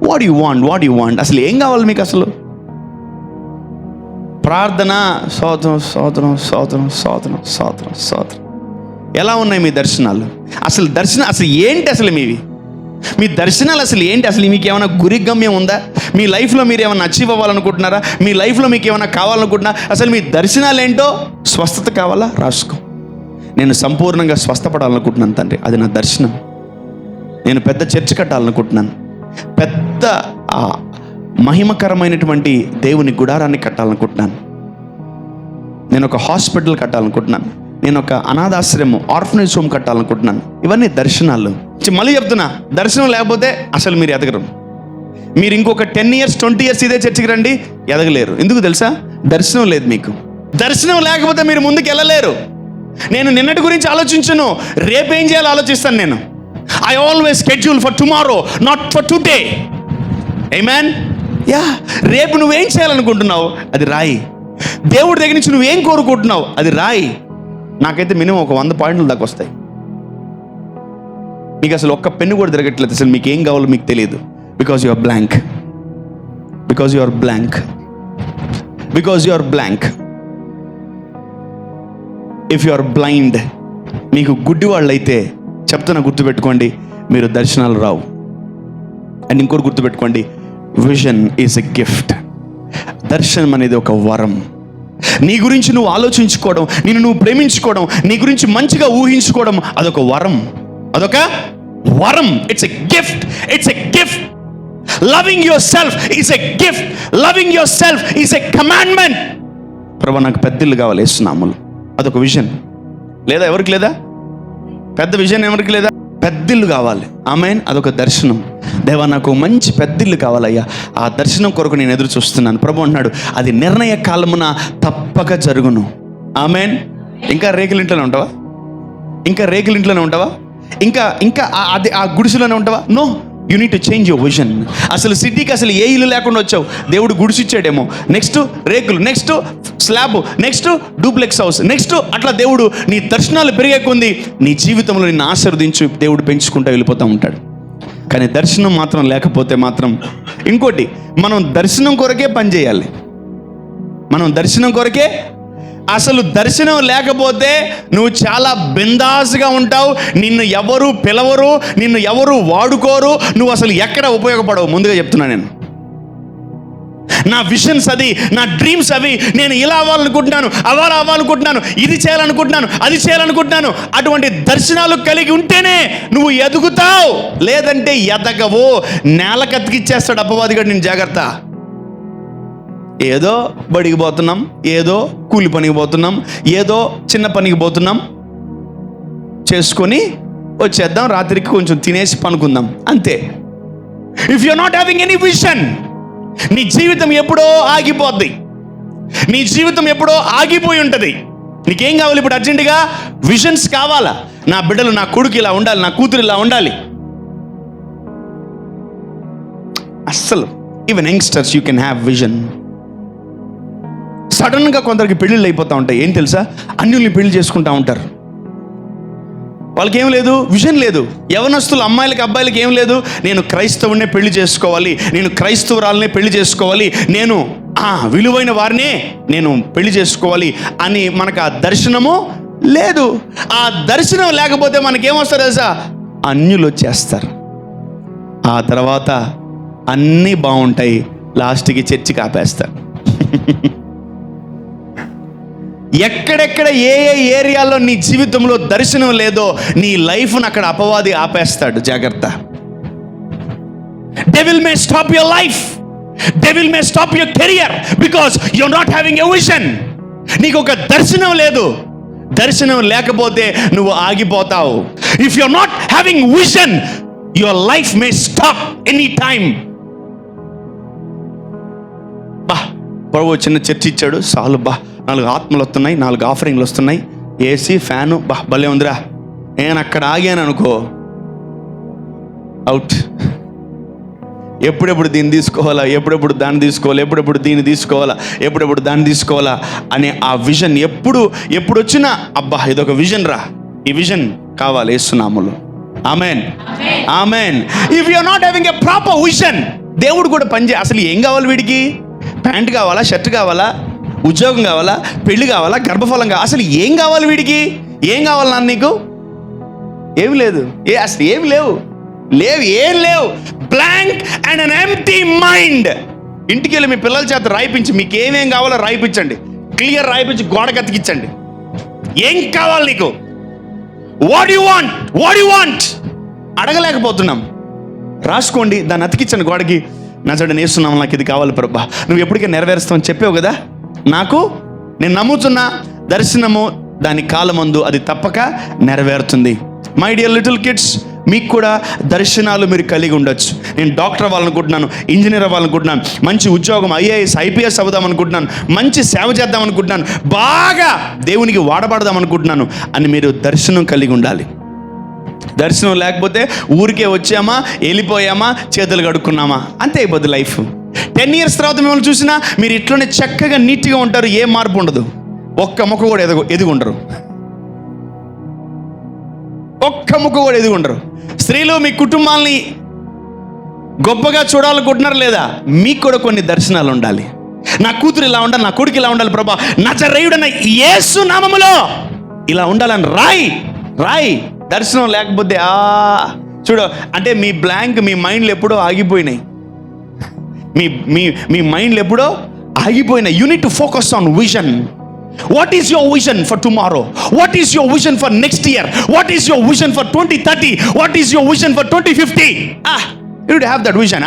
What you want? అసలు ఏం కావాలి మీకు? అసలు ప్రార్థన, స్తోత్రం. ఎలా ఉన్నాయి మీ దర్శనాలు? అసలు ఏంటి? అసలు మీ దర్శనాలు అసలు ఏంటి? అసలు మీకు ఏమైనా గురిగమ్యం ఉందా? మీ లైఫ్లో మీరు ఏమైనా అచీవ్ అవ్వాలనుకుంటున్నారా? మీ లైఫ్లో మీకు ఏమైనా కావాలనుకుంటున్నారా? అసలు మీ దర్శనాలు ఏంటో? స్వస్థత కావాలా? రాసుకో. నేను సంపూర్ణంగా స్వస్థపడాలనుకుంటున్నాను తండ్రి, అది నా దర్శనం. నేను పెద్ద చర్చ్ కట్టాలనుకుంటున్నాను, పెద్ద మహిమకరమైనటువంటి దేవుని గుడారాన్ని కట్టాలనుకుంటున్నాను, నేను ఒక హాస్పిటల్ కట్టాలనుకుంటున్నాను, నేను ఒక అనాథాశ్రమం, ఆర్ఫనేజ్ హోమ్ కట్టాలనుకుంటున్నాను. ఇవన్నీ దర్శనాలు. మళ్ళీ చెప్తున్నా, దర్శనం లేకపోతే అసలు మీరు ఎదగరు. మీరు ఇంకొక 10 years 20 years ఇదే చర్చికి రండి, ఎదగలేరు. ఎందుకు తెలుసా? దర్శనం లేదు మీకు. దర్శనం లేకపోతే మీరు ముందుకు వెళ్ళలేరు. నేను నిన్నటి గురించి ఆలోచించను, రేపు ఏం చేయాలో ఆలోచిస్తాను. నేను I always schedule for tomorrow, not for today. Amen. రేపు నువ్వేం చేయాలనుకుంటున్నావు అది రాయి. దేవుడి దగ్గర నుంచి నువ్వేం కోరుకుంటున్నావు అది రాయి. నాకైతే మినిమం ఒక 100 పాయింట్లు దాకా వస్తాయి. మీకు అసలు ఒక్క పెన్ను కూడా తిరగట్లేదు. అసలు మీకు ఏం కావాలో మీకు తెలియదు. Because you are blank. If you are blind, మీకు గుడ్డి వాళ్ళు అయితే చెప్తున్నా, గుర్తుపెట్టుకోండి, మీరు దర్శనాలు రావు. అండ్ ఇంకోటి గుర్తుపెట్టుకోండి, విజన్ ఈజ్ ఎ గిఫ్ట్. దర్శనం అనేది ఒక వరం. నీ గురించి నువ్వు ఆలోచించుకోవడం, నిన్ను నువ్వు ప్రేమించుకోవడం, నీ గురించి మంచిగా ఊహించుకోవడం, అదొక వరం. It's a gift. Loving yourself is a gift. Loving yourself is a commandment. ప్రభు, నాకు పెద్ద ఇల్లు కావాలి యేసునామములో, అదొక విజన్. లేదా? ఎవరికి లేదా? పెద్ద విజన్ ఎవరికి లేదా? పెద్దిల్లు కావాలి. ఆమేన్. అదొక దర్శనం. దేవా, నాకు మంచి పెద్దిల్లు కావాలయ్యా, ఆ దర్శనం కొరకు నేను ఎదురు చూస్తున్నాను. ప్రభు అంటున్నాడు, అది నిర్ణయ కాలమున తప్పక జరుగును. ఆమేన్. ఇంకా రేకులింట్లోనే ఉంటావా? ఇంకా అది ఆ గుడిసెలోనే ఉంటావా? No, you need to change your vision. అసలు సిటీకి అసలు ఏ ఇల్లు లేకుండా వచ్చావు, దేవుడు గుడిసిచ్చాడేమో, నెక్స్ట్ రేకులు, next slab, next duplex house, next అట్లా దేవుడు నీ దర్శనాలు పెరిగే కొంది నీ జీవితంలో నిన్ను ఆశీర్వదించి దేవుడు పెంచుకుంటూ వెళ్ళిపోతూ ఉంటాడు. కానీ దర్శనం మాత్రం లేకపోతే మాత్రం ఇంకోటి, మనం దర్శనం కొరకే పని చేయాలి. అసలు దర్శనం లేకపోతే నువ్వు చాలా బిందాస్గా ఉంటావు. నిన్ను ఎవరు పిలవరు, నిన్ను ఎవరు వాడుకోరు, నువ్వు అసలు ఎక్కడ ఉపయోగపడవు. ముందుగా చెప్తున్నా నేను, నా విషన్స్ అది, నా డ్రీమ్స్ అవి. నేను ఇలా అవ్వాలనుకుంటున్నాను, అవ్వాలనుకుంటున్నాను, ఇది చేయాలనుకుంటున్నాను, అది చేయాలనుకుంటున్నాను. అటువంటి దర్శనాలు కలిగి ఉంటేనే నువ్వు ఎదుగుతావు, లేదంటే ఎదగవు. నేల కతికిచ్చేస్తాడు అపవాదిగాడు నేను. జాగ్రత్త. ఏదో బడికి పోతున్నాం, ఏదో కూలి పనికి పోతున్నాం, ఏదో చిన్న పనికి పోతున్నాం, చేసుకొని వచ్చేద్దాం, రాత్రికి కొంచెం తినేసి పనుకుందాం, అంతే. If you not having any vision, నీ జీవితం ఎప్పుడో ఆగిపోద్ది. నీ జీవితం ఎప్పుడో ఆగిపోయి ఉంటుంది. నీకేం కావాలి ఇప్పుడు? అర్జెంటుగా విజన్స్ కావాలా. నా బిడ్డలు, నా కొడుకు ఇలా ఉండాలి, నా కూతురు ఇలా ఉండాలి. అస్సలు even youngsters you can have vision. సడన్గా కొందరికి పెళ్ళిళ్ళు అయిపోతూ ఉంటాయి. ఏం తెలుసా? అన్యుల్ని పెళ్లి చేసుకుంటూ ఉంటారు. వాళ్ళకి ఏం లేదు, విజన్ లేదు. యవనస్తులు అమ్మాయిలకి అబ్బాయిలకి ఏం లేదు, నేను క్రైస్తవునే పెళ్లి చేసుకోవాలి, నేను క్రైస్తవురాలనే పెళ్లి చేసుకోవాలి, నేను విలువైన వారినే నేను పెళ్లి చేసుకోవాలి అని మనకు ఆ దర్శనము లేదు. ఆ దర్శనం లేకపోతే మనకేమొస్తారు తెలుసా? అన్యులు వచ్చేస్తారు. ఆ తర్వాత అన్నీ బాగుంటాయి, లాస్ట్కి చర్చికి ఆపేస్తారు. ఎక్కడెక్కడ ఏ ఏ ఏరియాలో నీ జీవితంలో దర్శనం లేదో నీ లైఫ్ను అక్కడ అపవాది ఆపేస్తాడు. జాగ్రత్త. Devil may stop your life, devil may stop your career because you are not having a vision. నీకు ఒక దర్శనం లేదు. దర్శనం లేకపోతే నువ్వు ఆగిపోతావు. If you are not having vision, your life may stop any time. ప్రభు చిన్న చర్చ ఇచ్చాడు, చాలు బా, 4 ఆత్మలు వస్తున్నాయి, 4 ఆఫరింగ్లు వస్తున్నాయి, ఏసీ ఫ్యాను, భలే ఉందిరా. నేను అక్కడ ఆగాను అనుకో, అవుట్. ఎప్పుడెప్పుడు దీన్ని తీసుకోవాలా, ఎప్పుడెప్పుడు దాన్ని తీసుకోవాలా, ఎప్పుడెప్పుడు దీన్ని తీసుకోవాలా, ఎప్పుడెప్పుడు దాన్ని తీసుకోవాలా అనే ఆ విజన్ ఎప్పుడు వచ్చినా, అబ్బా ఇదొక విజన్ రా, ఈ విజన్ కావాలి యేసునామములో. ఆమెన్, ఆమెన్. If you are not having a proper vision, దేవుడు కూడా అసలు ఏం కావాలి వీడికి? ప్యాంట్ కావాలా, షర్ట్ కావాలా, ఉద్యోగం కావాలా, పెళ్లి కావాలా, గర్భఫలం కావాలా, అసలు ఏం కావాలి వీడికి? ఏం కావాలి నాన్న నీకు? ఏమి లేదు, అసలు ఏమి లేవు, ఏం లేవు. Blank and an empty mind. ఇంటికి వెళ్ళి మీ పిల్లల చేత రాయిపించి, మీకు ఏమేం కావాలో రాయిపించండి, క్లియర్ రాయిపించి గోడ కతికించండి. ఏం కావాలి నీకు? వాట్ యు వాంట్ అడగలేకపోతున్నాం. రాసుకోండి, దాన్ని అతికించండి గోడకి. నా చెడ్డ నేస్తున్నాం, నాకు ఇది కావాలి ప్రభా, నువ్వు ఎప్పటికే నెరవేరుస్తావని చెప్పావు కదా, నేను నమ్ముతున్నా. దర్శనము దాని కాలమందు అది తప్పక నెరవేరుతుంది. మై డియర్ లిటిల్ కిడ్స్, మీకు కూడా దర్శనాలు మీరు కలిగి ఉండొచ్చు. నేను డాక్టర్ అవ్వాలనుకుంటున్నాను, ఇంజనీర్ అవ్వాలనుకుంటున్నాను, మంచి ఉద్యోగం ఐఏఎస్ ఐపీఎస్ అవుదాం అనుకుంటున్నాను, మంచి సేవ చేద్దాం అనుకుంటున్నాను, బాగా దేవునికి వాడబడదాం అనుకుంటున్నాను అని మీరు దర్శనం కలిగి ఉండాలి. దర్శనం లేకపోతే ఊరికే వచ్చామా, వెళ్ళిపోయామా, చేతులు కడుక్కున్నామా, అంతే అయిపోద్ది లైఫ్. 10 years తర్వాత మిమ్మల్ని చూసినా మీరు ఇట్లనే చక్కగా నీట్గా ఉంటారు, ఏ మార్పు ఉండదు. ఒక్క ముక్క కూడా ఎదుగుండరు, ఒక్క ముక్క కూడా ఎదుగుండరు. స్త్రీలు మీ కుటుంబాలని గొప్పగా చూడాలనుకుంటున్నారు లేదా? మీకు కూడా కొన్ని దర్శనాలు ఉండాలి. నా కూతురు ఇలా ఉండాలి, నా కొడుకు ఇలా ఉండాలి ప్రభా, నజరేయుడైన యేసు నామములో ఇలా ఉండాలని రాయి. దర్శనం లేకపోతే చూడు, అంటే మీ బ్లాంక్, మీ మైండ్లు ఎప్పుడో ఆగిపోయినాయి, మీ మైండ్లు ఎప్పుడో ఆగిపోయినాయి. You need to focus on vision. What is your vision for tomorrow? What is your vision for next year? What is your vision for 2030? What is your vision for 2050? You would have that vision.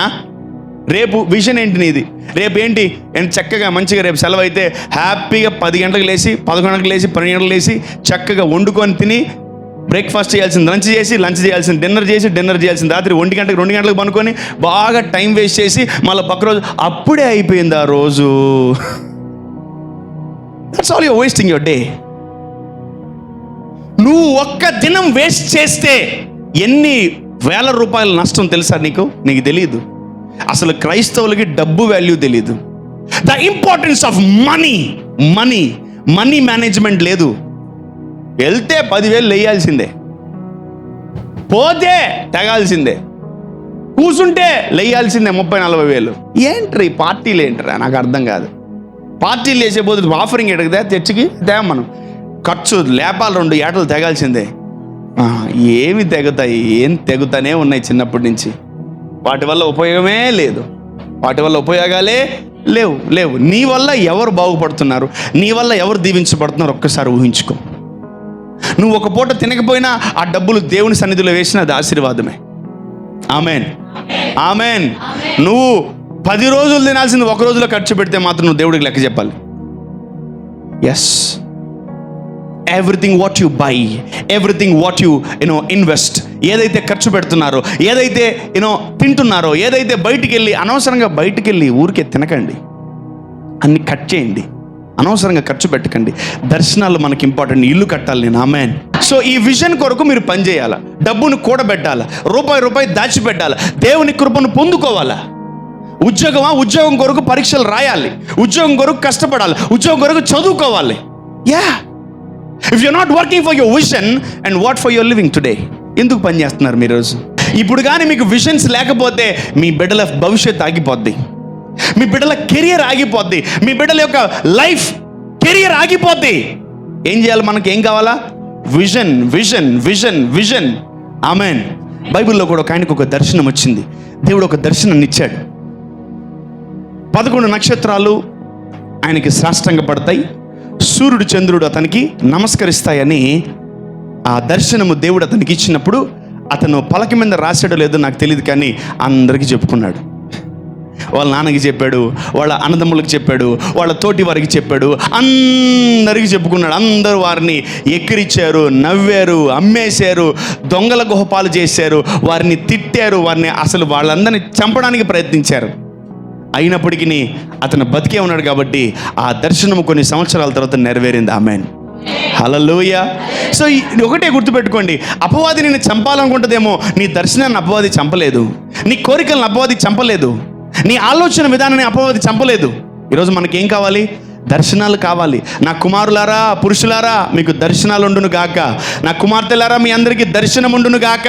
రేపు vision ఏంటి నీది? రేపు ఏంటి? చక్కగా మంచిగా రేపు సెలవు అయితే హ్యాపీగా 10 గంటలకు లేచి, 11 గంటలకు లేచి, 12 గంటలకు లేచి చక్కగా వండుకొని తిని, బ్రేక్ఫాస్ట్ చేయాల్సింది లంచ్ చేసి, లంచ్ చేయాల్సింది డిన్నర్ చేసి, డిన్నర్ చేయాల్సింది రాత్రి 1 గంటలకు 2 గంటలకు పనుకొని బాగా టైం వేస్ట్ చేసి మళ్ళీ పక్క రోజు అప్పుడే అయిపోయింది ఆ రోజు. That's all you're wasting your day. నువ్వు ఒక్క దినం వేస్ట్ చేస్తే ఎన్ని వేల రూపాయల నష్టం తెలుసా నీకు తెలియదు. అసలు క్రైస్తవులకి డబ్బు వాల్యూ తెలియదు. The importance of money management లేదు. వెళ్తే 10,000 లేయాల్సిందే, పోతే తెగాల్సిందే, కూర్చుంటే లేయాల్సిందే 30,000-40,000. ఏంట్రీ పార్టీలు ఏంట్రా? నాకు అర్థం కాదు. పార్టీలు వేసే పోతే ఆఫరింగ్ ఎడగదా చర్చికి మనం ఖర్చు లేపాలి, 2 ఏటలు తెగాల్సిందే. ఏమి తెగుతాయి? ఏం తెగుతానే ఉన్నాయి చిన్నప్పటి నుంచి. వాటి వల్ల ఉపయోగమే లేదు, వాటి వల్ల ఉపయోగాలే లేవు లేవు. నీ వల్ల ఎవరు బాగుపడుతున్నారు, నీ వల్ల ఎవరు దీవించబడుతున్నారు ఒక్కసారి ఊహించుకో. నువ్వు ఒక పూట తినకపోయినా ఆ డబ్బులు దేవుని సన్నిధిలో వేసిన అది ఆశీర్వాదమే. Amen, amen. నువ్వు 10 రోజులు తినాల్సింది 1 రోజులో ఖర్చు పెడితే మాత్రం నువ్వు దేవుడికి లెక్క చెప్పాలి. Yes, everything what you buy, everything what you invest, ఏదైతే ఖర్చు పెడుతున్నారో, ఏదైతే తింటున్నారో, ఏదైతే బయటికి వెళ్ళి అనవసరంగా బయటికి వెళ్ళి ఊరికే తినకండి, అన్ని కట్ చేయండి, అనవసరంగా ఖర్చు పెట్టకండి. దర్శనాలు మనకి ఇంపార్టెంట్. ఇల్లు కట్టాలి నేను, ఆమెన్. సో ఈ విజన్ కొరకు మీరు పనిచేయాలా, డబ్బును కూడబెట్టాలా, రూపాయి దాచిపెట్టాలా, దేవుని కృపను పొందుకోవాలా. ఉద్యోగం కొరకు పరీక్షలు రాయాలి, ఉద్యోగం కొరకు కష్టపడాలి, ఉద్యోగం కొరకు చదువుకోవాలి. Yeah, if you not working for your vision and what for your living today, ఎందుకు పని చేస్తున్నారు మీరు రోజు? ఇప్పుడు కానీ మీకు విజన్స్ లేకపోతే మీ బిడ్డల భవిష్యత్తు ఆగిపోద్ది, మీ బిడ్డల కెరియర్ ఆగిపోద్ది, మీ బిడ్డల యొక్క లైఫ్ కెరియర్ ఆగిపోద్ది. ఏం చేయాలి? మనకి ఏం కావాలా? Vision, vision, vision, vision. Amen. బైబిల్లో కూడా ఆయనకు ఒక దర్శనం వచ్చింది. దేవుడు ఒక దర్శనాన్ని ఇచ్చాడు. 11 నక్షత్రాలు ఆయనకి సాష్టాంగపడతాయి, సూర్యుడు చంద్రుడు అతనికి నమస్కరిస్తాయని ఆ దర్శనము దేవుడు అతనికి ఇచ్చినప్పుడు అతను పలక మీద రాసాడో లేదో నాకు తెలియదు, కానీ అందరికీ చెప్పుకున్నాడు. వాళ్ళ నాన్నకి చెప్పాడు, వాళ్ళ అన్నదమ్ములకు చెప్పాడు, వాళ్ళ తోటి వారికి చెప్పాడు, అందరికీ చెప్పుకున్నాడు. అందరూ వారిని ఎక్కిరిచ్చారు, నవ్వారు, అమ్మేశారు, దొంగల గుహపాలు చేశారు, వారిని తిట్టారు, వారిని అసలు వాళ్ళందరినీ చంపడానికి ప్రయత్నించారు. అయినప్పటికీ అతను బతికే ఉన్నాడు కాబట్టి ఆ దర్శనము కొన్ని సంవత్సరాల తర్వాత నెరవేరింది. ఆమెన్, హల్లెలూయా. సో ఒకటే గుర్తుపెట్టుకోండి, అపవాది నిన్ను చంపాలనుకుంటుందేమో, నీ దర్శనాన్ని అపవాది చంపలేదు, నీ కోరికలను అపవాది చంపలేదు, నీ ఆలోచన విధానాన్ని అపవాది చంపలేదు. ఈరోజు మనకేం కావాలి? దర్శనాలు కావాలి. నా కుమారులారా, పురుషులారా, మీకు దర్శనాలు ఉండును గాక. నా కుమార్తెలారా, మీ అందరికీ దర్శనం ఉండును గాక.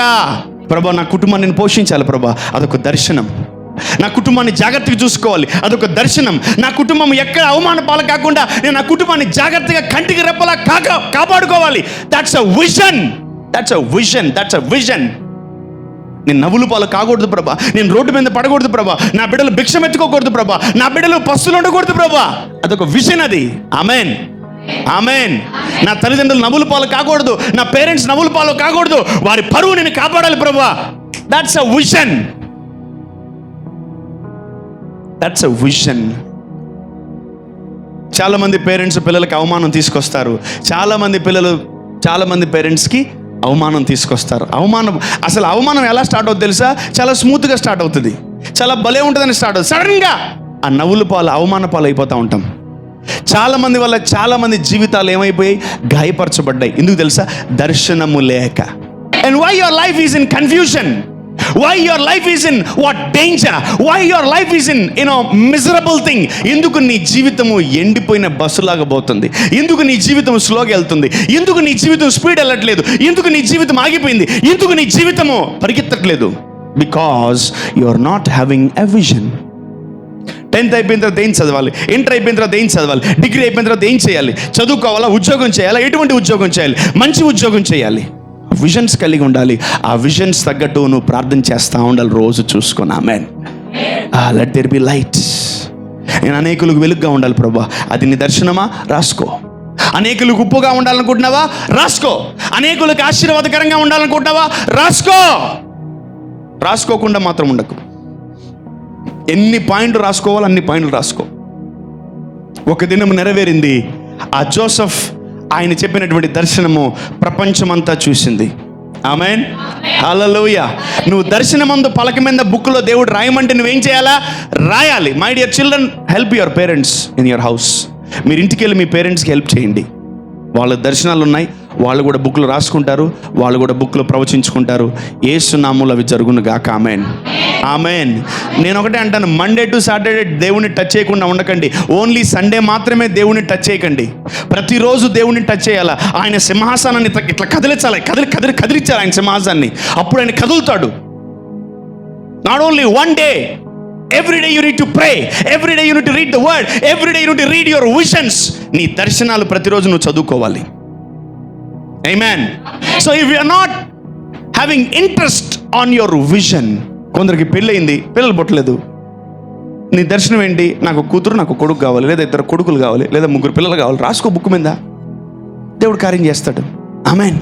ప్రభా, నా కుటుంబాన్ని నేను పోషించాలి ప్రభా, అదొక దర్శనం. నా కుటుంబాన్ని జాగ్రత్తగా చూసుకోవాలి, అదొక దర్శనం. నా కుటుంబం ఎక్కడ అవమాన పాలు కాకుండా నేను నా కుటుంబాన్ని జాగ్రత్తగా కంటికి రెప్పలా కాపాడుకోవాలి. That's a vision, that's a vision, that's a vision. నేను నవ్వులు పాలు కాకూడదు ప్రభా, నేను రోడ్డు మీద పడకూడదు ప్రభా, నా బిడ్డలు భిక్షం ఎత్తుకోకూడదు ప్రభా, నా బిడ్డలు పస్తులు ఉండకూడదు ప్రభా. అదొక విజన్ అది. Amen, amen. నా తల్లిదండ్రులు నవ్వులు పాలు కాకూడదు, నా పేరెంట్స్ నవ్వులు పాలు కాకూడదు, వారి పరువు నేను కాపాడాలి ప్రభా. That's a vision, that's a vision. చాలామంది పేరెంట్స్ పిల్లలకి అవమానం తీసుకొస్తారు, చాలామంది పేరెంట్స్కి అవమానం తీసుకొస్తారు. అసలు అవమానం ఎలా స్టార్ట్ అవుతుంది తెలుసా? చాలా స్మూత్గా స్టార్ట్ అవుతుంది, చాలా భలే ఉంటుందని స్టార్ట్ అవుతుంది. సడన్గా ఆ నవ్వుల పాలు, అవమాన పాలు అయిపోతూ ఉంటాం. చాలామంది వల్ల చాలామంది జీవితాలు ఏమైపోయాయి? గాయపరచబడ్డాయి. ఎందుకు తెలుసా? దర్శనము లేక. And why your life is in confusion, why your life is in what danger, why your life is in miserable thing. ఎందుకు నీ జీవితము ఎండిపోయిన బస్సులాగా పోతుంది? ఎందుకు నీ జీవితం స్లోగా వెళ్తుంది? ఎందుకు నీ జీవితం స్పీడ్ వెళ్ళట్లేదు? ఎందుకు నీ జీవితం ఆగిపోయింది? ఎందుకు నీ జీవితము పరిగెత్తట్లేదు? Because you are not having a vision. 10th అయిపోయిన తర్వాత ఏం చదవాలి? ఇంటర్ అయిపోయిన తర్వాత ఏం చదవాలి? డిగ్రీ అయిపోయిన తర్వాత ఏం చేయాలి? చదువుకోవాలా? ఉద్యోగం చేయాలా? ఎటువంటి ఉద్యోగం చేయాలి? మంచి ఉద్యోగం చేయాలి. విజన్స్ కలిగి ఉండాలి. ఆ విజన్స్ తగ్గట్టు నువ్వు ప్రార్థన చేస్తూ ఉండాలి, రోజు చూసుకొని. Amen. Let there be light. నేను అనేకులకు వెలుగుగా ఉండాలి ప్రభా, అది నీ దర్శనమా? రాసుకో. అనేకులకు ఉప్పుగా ఉండాలనుకుంటున్నావా? రాసుకో. అనేకులకు ఆశీర్వాదకరంగా ఉండాలనుకుంటున్నావా? రాసుకో. రాసుకోకుండా మాత్రం ఉండకు. ఎన్ని పాయింట్లు రాసుకోవాలో అన్ని పాయింట్లు రాసుకో. ఒక దినం నెరవేరింది. ఆ జోసెఫ్ ఆయన చెప్పినటువంటి దర్శనము ప్రపంచమంతా చూసింది. ఆమెన్, హల్లెలూయా. నువ్వు దర్శనమందు పలక మీద బుక్లో దేవుడు రాయమంటే నువ్వేం చేయాలా? రాయాలి. My dear children, help your parents in your house. మీరు ఇంటికి వెళ్ళి మీ పేరెంట్స్కి హెల్ప్ చేయండి. వాళ్ళ దర్శనాలు ఉన్నాయి, వాళ్ళు కూడా బుక్లో రాసుకుంటారు, వాళ్ళు కూడా బుక్లో ప్రవచించుకుంటారు. యేసు నామములో అవి జరుగును గాక. Amen, amen. నేను ఒకటే అంటాను, మండే టు సాటర్డే దేవుని టచ్ చేయకుండా ఉండకండి. ఓన్లీ సండే మాత్రమే దేవుని టచ్ చేయకండి. ప్రతిరోజు దేవుని టచ్ చేయాలా. ఆయన సింహాసనాన్ని ఇట్లా కదిలించాలి, కదిలించాలి ఆయన సింహాసనాన్ని. అప్పుడు ఆయన కదులుతాడు. Not only one day, every day you need to pray, every day you need to read the word, every day you need to read your visions. నీ దర్శనాలు ప్రతిరోజు నువ్వు చదువుకోవాలి. Amen. So if you are not having interest on your vision, కొందరికి పెళ్ళయింది, పిల్లలు పుట్టలేదు. నీ దర్శనం ఏంటి? నాకు కూతురు, నాకు కొడుకు కావాలి, లేదా 2 కొడుకులు కావాలి, లేదా 3 పిల్లలు కావాలి. రాసుకో బుక్ మీద, దేవుడు కార్యం చేస్తాడు. ఆమేన్.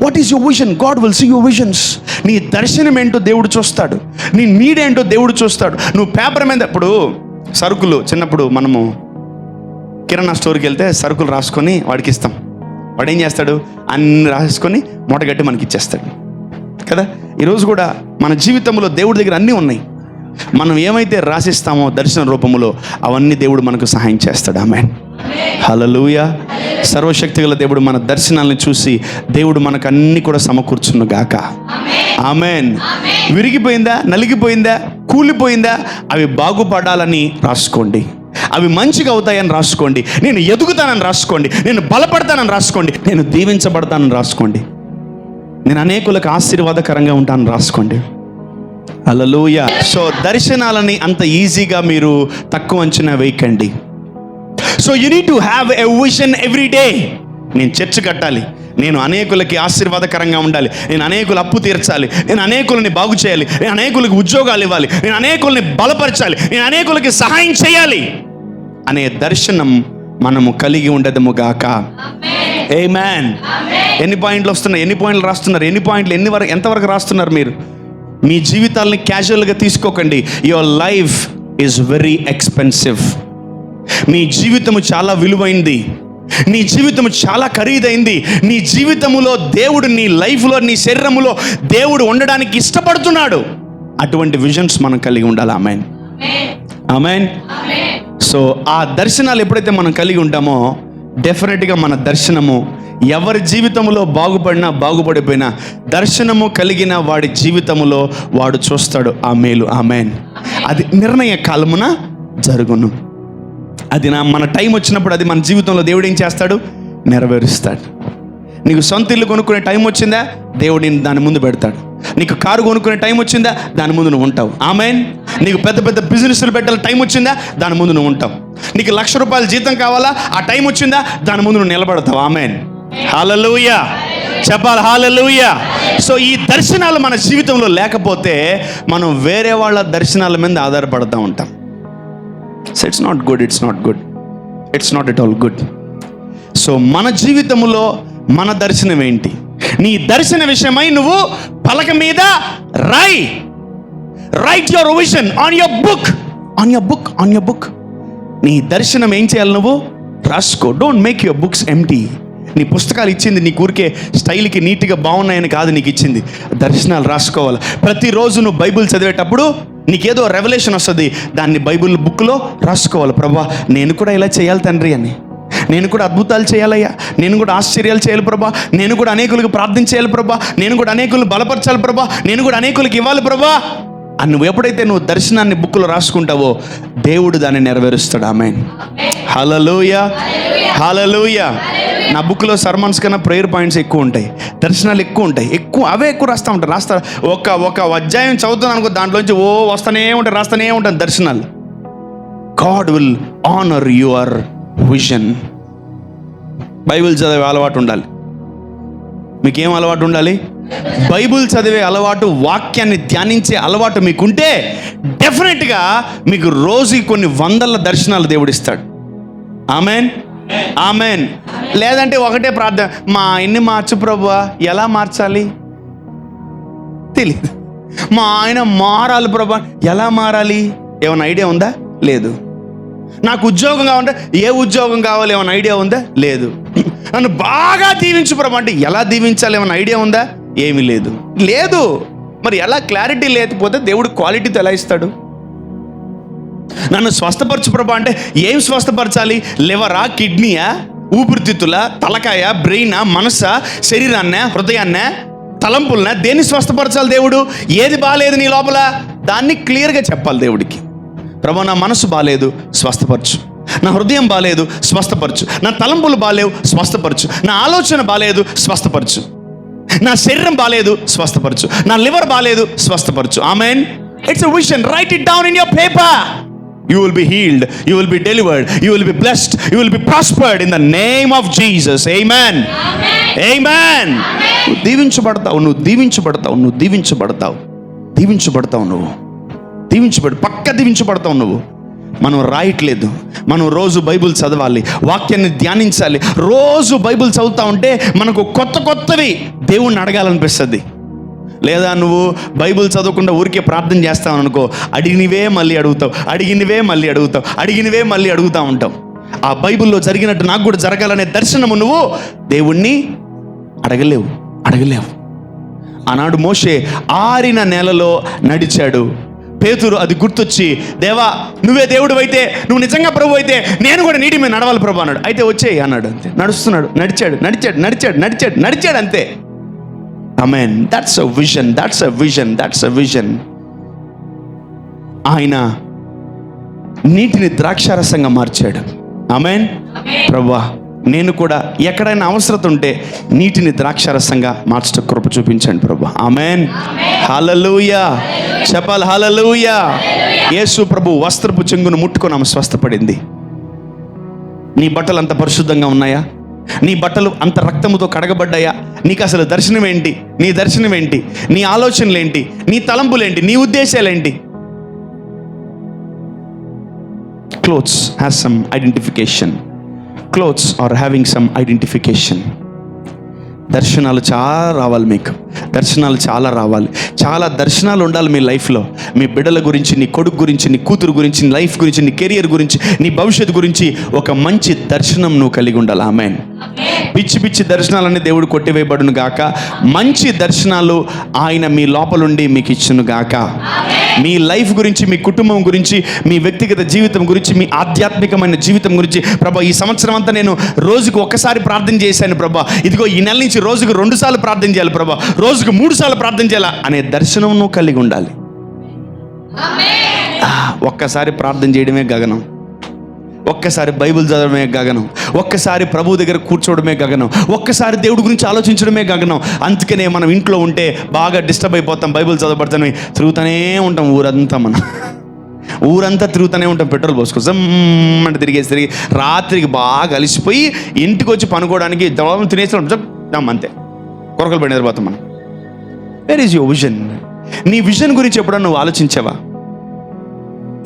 What is your vision? God will see your visions. నీ దర్శనం ఏంటో దేవుడు చూస్తాడు, నీ నీడ్ ఏంటో దేవుడు చూస్తాడు. నువ్వు పేపర్ మీద, ఇప్పుడు సరుకులు చిన్నప్పుడు మనము కిరాణా స్టోర్కి వెళ్తే సరుకులు రాసుకొని వాడికి ఇస్తాం. వాడు ఏం చేస్తాడు? అన్ని రాసుకొని మూటగట్టి మనకి ఇచ్చేస్తాడు కదా. ఈరోజు కూడా మన జీవితంలో దేవుడి దగ్గర అన్నీ ఉన్నాయి. మనం ఏమైతే రాసిస్తామో దర్శన రూపంలో అవన్నీ దేవుడు మనకు సహాయం చేస్తాడు. ఆమేన్. హల్లెలూయా. సర్వశక్తిగల దేవుడు మన దర్శనాలను చూసి దేవుడు మనకు అన్ని కూడా సమకూర్చును గాక. ఆమేన్. విరిగిపోయిందా, నలిగిపోయిందా, కూలిపోయిందా, అవి బాగుపడాలని రాసుకోండి. అవి మంచిగా అవుతాయని రాసుకోండి. నేను ఎదుగుతానని రాసుకోండి. నేను బలపడతానని రాసుకోండి. నేను దీవించబడతానని రాసుకోండి. నేను అనేకులకు ఆశీర్వాదకరంగా ఉంటానని రాసుకోండి. హల్లెలూయా. సో దర్శనాలని అంత ఈజీగా మీరు తక్కువ అంచనా వేయకండి. So you need to have a vision every day. నేను చర్చ్ కట్టాలి, నేను అనేకులకి ఆశీర్వాదకరంగా ఉండాలి, నేను అనేకుల అప్పు తీర్చాలి, నేను అనేకులని బాగు చేయాలి, నేను అనేకులకి ఉద్యోగాలు ఇవ్వాలి, నేను అనేకుల్ని బలపరచాలి, నేను అనేకులకి సహాయం చేయాలి అనే దర్శనం మనము కలిగి ఉండదము గాక. ఆమేన్. ఎన్ని పాయింట్లు వస్తున్నాయి? ఎన్ని పాయింట్లు రాస్తున్నారు? ఎన్ని పాయింట్లు ఎంతవరకు రాస్తున్నారు మీరు? మీ జీవితాలని క్యాజువల్గా తీసుకోకండి. Your life is very expensive. మీ జీవితము చాలా విలువైంది. నీ జీవితము చాలా ఖరీదైంది. నీ జీవితములో దేవుడు, నీ లైఫ్లో, నీ శరీరములో దేవుడు ఉండడానికి ఇష్టపడుతున్నాడు. అటువంటి విజన్స్ మనం కలిగి ఉండాలి. ఆమేన్. ఆమేన్. సో ఆ దర్శనాలు ఎప్పుడైతే మనం కలిగి ఉంటామో డెఫినెట్గా మన దర్శనము ఎవరి జీవితంలో బాగుపడినా బాగుపడిపోయినా దర్శనము కలిగిన వాడి జీవితములో వాడు చూస్తాడు ఆ మేలు. ఆమేన్. అది నిర్ణయ కాలమున జరుగును. అది మన టైం వచ్చినప్పుడు అది మన జీవితంలో దేవుడు ఏం చేస్తాడు? నెరవేరుస్తాడు. నీకు సొంత ఇల్లు కొనుక్కునే టైం వచ్చిందా? దేవుడు నేను దాని ముందు పెడతాడు. నీకు కారు కొనుక్కునే టైం వచ్చిందా? దాని ముందు నువ్వు ఉంటావు. ఆమేన్. నీకు పెద్ద పెద్ద బిజినెస్లు పెట్టాలి టైం వచ్చిందా? దాని ముందు నువ్వు ఉంటావు. నీకు ₹1,00,000 జీతం కావాలా? ఆ టైం వచ్చిందా? దాని ముందు నువ్వు నిలబడతావు. ఆమేన్. హల్లెలూయా. చెప్పాలి హల్లెలూయా. సో ఈ దర్శనాలు మన జీవితంలో లేకపోతే మనం వేరే వాళ్ళ దర్శనాల మీద ఆధారపడుతూ ఉంటాం. So it's not good. It's not at all good. So మన జీవితంలో మన దర్శనం ఏంటి? నీ దర్శన విషయమై నువ్వు పలక మీద right your vision on your book. నీ దర్శనం ఏం చేయాలి? నువ్వు రాసుకో. Don't make your books empty. నీ పుస్తకాలు ఇచ్చింది నీ ఊరికే స్టైల్కి నీట్గా బాగున్నాయని కాదు నీకు ఇచ్చింది. దర్శనాలు రాసుకోవాలి. ప్రతిరోజు నువ్వు బైబిల్ చదివేటప్పుడు నీకేదో రెవల్యూషన్ వస్తుంది, దాన్ని బైబిల్ బుక్లో రాసుకోవాలి. ప్రభా, నేను కూడా ఇలా చేయాలి తండ్రి అని, నేను కూడా అద్భుతాలు చేయాలయ్యా, నేను కూడా ఆశ్చర్యాలు చేయాలి ప్రభా, నేను కూడా అనేకులకు ప్రార్థన చేయాలి ప్రభా, నేను కూడా అనేకులను బలపరచాలి ప్రభా, నేను కూడా అనేకులకు ఇవ్వాలి ప్రభా అని నువ్వు ఎప్పుడైతే నువ్వు దర్శనాన్ని బుక్లో రాసుకుంటావో దేవుడు దాన్ని నెరవేరుస్తాడు. ఆమేన్. హల్లెలూయా. హల్లెలూయా. నా బుక్లో సర్మన్స్ కన్నా ప్రేయర్ పాయింట్స్ ఎక్కువ ఉంటాయి, దర్శనాలు ఎక్కువ ఉంటాయి. అవే ఎక్కువ రాస్తూ ఉంటాను. ఒక అధ్యాయం చదువుతాను అనుకో, దాంట్లోంచి రాస్తూనే ఉంటాను దర్శనాలు. God will honour your vision. Bible చదివే అలవాటు ఉండాలి. మీకేం అలవాటు ఉండాలి? బైబిల్ చదివే అలవాటు, వాక్యాన్ని ధ్యానించే అలవాటు మీకుంటే డెఫినెట్గా మీకు రోజుకి కొన్ని వందల దర్శనాలు దేవుడిస్తాడు. ఆమేన్. ఆమేన్. లేదంటే ఒకటే ప్రార్థన, మా ఆయన్ని మార్చు ప్రభువా. ఎలా మార్చాలి తెలీదు. మా ఆయన మారాలి ప్రభువా. ఎలా మారాలి? ఏమైనా ఐడియా ఉందా? లేదు. నాకు ఉద్యోగం కావాలంటే ఏ ఉద్యోగం కావాలి? ఏమైనా ఐడియా ఉందా? లేదు. నన్ను బాగా దీవించు ప్రభు అంటే ఎలా దీవించాలి? ఏమైనా ఐడియా ఉందా? ఏమీ లేదు. మరి ఎలా? క్లారిటీ లేకపోతే దేవుడు క్వాలిటీతో ఎలా ఇస్తాడు? నన్ను స్వస్థపరచు ప్రభు అంటే ఏం స్వస్థపరచాలి? లివరా, కిడ్నీయా, ఊపిరితిత్తుల, తలకాయ, బ్రెయినా, మనసా, శరీరాన్న, హృదయాన్న, తలంపులన? దేన్ని స్వస్థపరచాలి దేవుడు? ఏది బాగాలేదు నీ లోపల దాన్ని క్లియర్గా చెప్పాలి దేవుడికి. ప్రభు, నా మనసు బాగాలేదు, స్వస్థపరచు. నా హృదయం బాగాలేదు, స్వస్థపరచు. నా తలంపులు బాగాలేవు, స్వస్థపరచు. నా ఆలోచన బాగాలేదు, స్వస్థపరచు. నా శరీరం బాగాలేదు, స్వస్థపరచు. నా లివర్ బాగాలేదు, స్వస్థపరచు. ఆమేన్. It's a vision. Write it down in your paper. You will be healed, you will be delivered, you will be blessed, you will be prospered in the name of Jesus. Amen. Amen. నువ్వు దీవించబడతావు. పక్క దీవించబడతావు నువ్వు. మనం రాయట్లేదు. మనం రోజు Bible చదవాలి, వాక్యాన్ని ధ్యానించాలి. రోజు బైబిల్ చదువుతా ఉంటే మనకు కొత్తవి దేవుణ్ణి అడగాలనిపిస్తుంది. లేదా నువ్వు బైబిల్ చదవకుండా ఊరికే ప్రార్థన చేస్తావు అనుకో, అడిగినవే మళ్ళీ అడుగుతావు, అడిగినవే మళ్ళీ అడుగుతూ ఉంటావు. ఆ బైబిల్లో జరిగినట్టు నాకు కూడా జరగాలనే దర్శనము నువ్వు దేవుణ్ణి అడగలేవు. ఆనాడు మోషే ఆరిన నేలలో నడిచాడు. పేతురు అది గుర్తొచ్చి, దేవా నువ్వే దేవుడు అయితే, నువ్వు నిజంగా ప్రభు అయితే నేను కూడా నీటి మీద నడవాలి ప్రభు అన్నాడు. అయితే వచ్చేయి అన్నాడు. అంతే, నడుస్తున్నాడు. నడిచాడు అంతే. ఆమేన్. That's a vision. ఆయన నీటిని ద్రాక్షారసంగా మార్చాడు. ఆమేన్. ప్రభువా, నేను కూడా ఎక్కడైనా అవసరత ఉంటే నీటిని ద్రాక్షారసంగా మార్చడం కృప చూపించండి ప్రభువా. ఆమేన్. హల్లెలూయా. చెప్పాలి హల్లెలూయా. యేసు ప్రభు వస్త్రపు చెంగును ముట్టుకొని ఆమె స్వస్థపడింది. నీ బట్టలు అంత పరిశుద్ధంగా ఉన్నాయా? నీ బట్టలు అంత రక్తముతో కడగబడ్డాయా? నీకు అసలు దర్శనం ఏంటి? నీ దర్శనం ఏంటి? నీ ఆలోచనలేంటి? నీ తలంపులేంటి? నీ ఉద్దేశాలేంటి? Clothes has some identification. Clothes are having some identification. దర్శనాలు చాలా రావాలి మీకు. చాలా దర్శనాలు ఉండాలి మీ లైఫ్లో. మీ బిడ్డల గురించి, నీ కొడుకు గురించి, నీ కూతురు గురించి, నీ లైఫ్ గురించి, నీ కెరియర్ గురించి, నీ భవిష్యత్తు గురించి ఒక మంచి దర్శనం నువ్వు కలిగి ఉండాలి. ఆమేన్. పిచ్చి దర్శనాలన్నీ దేవుడు కొట్టివేయబడును గాక. మంచి దర్శనాలు ఆయన మీ లోపలుండి మీకు ఇచ్చును గాక. మీ లైఫ్ గురించి, మీ కుటుంబం గురించి, మీ వ్యక్తిగత జీవితం గురించి, మీ ఆధ్యాత్మికమైన జీవితం గురించి, ప్రభా ఈ సంవత్సరం అంతా నేను రోజుకు ఒక్కసారి ప్రార్థన చేశాను ప్రభా, ఇదిగో ఈ నెల నుంచి రోజుకు 2 సార్లు ప్రార్థన చేయాలి ప్రభా, రోజుకు 3 సార్లు ప్రార్థన చేయాలా అనే దర్శనం నువ్వు కలిగి ఉండాలి. ఒక్కసారి ప్రార్థన చేయడమే గగనం, ఒక్కసారి బైబిల్ చదవడమే గగనం, ఒక్కసారి ప్రభు దగ్గర కూర్చోవడమే గగనం, ఒక్కసారి దేవుడి గురించి ఆలోచించడమే గగనం. అందుకనే మనం ఇంట్లో ఉంటే బాగా డిస్టర్బ్ అయిపోతాం. బైబిల్ చదవబడతానే తిరుగుతూనే ఉంటాం, ఊరంతా తిరుగుతూనే ఉంటాం. పెట్రోల్ పోసుకోసం అంటే తిరిగి రాత్రికి బాగా అలిసిపోయి ఇంటికి వచ్చి పనుకోవడానికి తినేసి అంతే, కొరకలు పడి నిద్రపోతాం మనం. Where is your vision? నీ విజన్ గురించి ఎప్పుడన్నా నువ్వు ఆలోచించావా?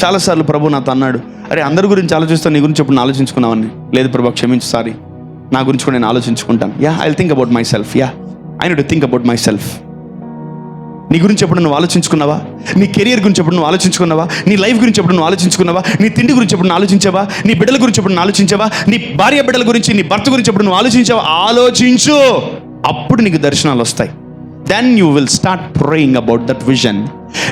చాలాసార్లు ప్రభు నాతో అన్నాడు, అరే అందరి గురించి ఆలోచిస్తాను, నీ గురించి ఎప్పుడు ఆలోచించుకున్నావని. లేదు ప్రభు, క్షమించు, సారీ, నా గురించి కూడా నేను ఆలోచించుకుంటాను. I will think about myself. I need to think about myself. నీ గురించి ఎప్పుడు నువ్వు ఆలోచించుకున్నావా? నీ కెరియర్ గురించి ఎప్పుడు నువ్వు ఆలోచించుకున్నావా? నీ లైఫ్ గురించి ఎప్పుడు నువ్వు ఆలోచించుకున్నావా? నీ తిండి గురించి ఎప్పుడు నువ్వు ఆలోచించావా? నీ బిడ్డల గురించి ఎప్పుడు నువ్వు ఆలోచించావా? నీ భార్య బిడ్డల గురించి, నీ భర్త గురించి ఎప్పుడు నువ్వు ఆలోచించావా? ఆలోచించు, అప్పుడు నీకు దర్శనాలు వస్తాయి. Then you will start praying about that vision.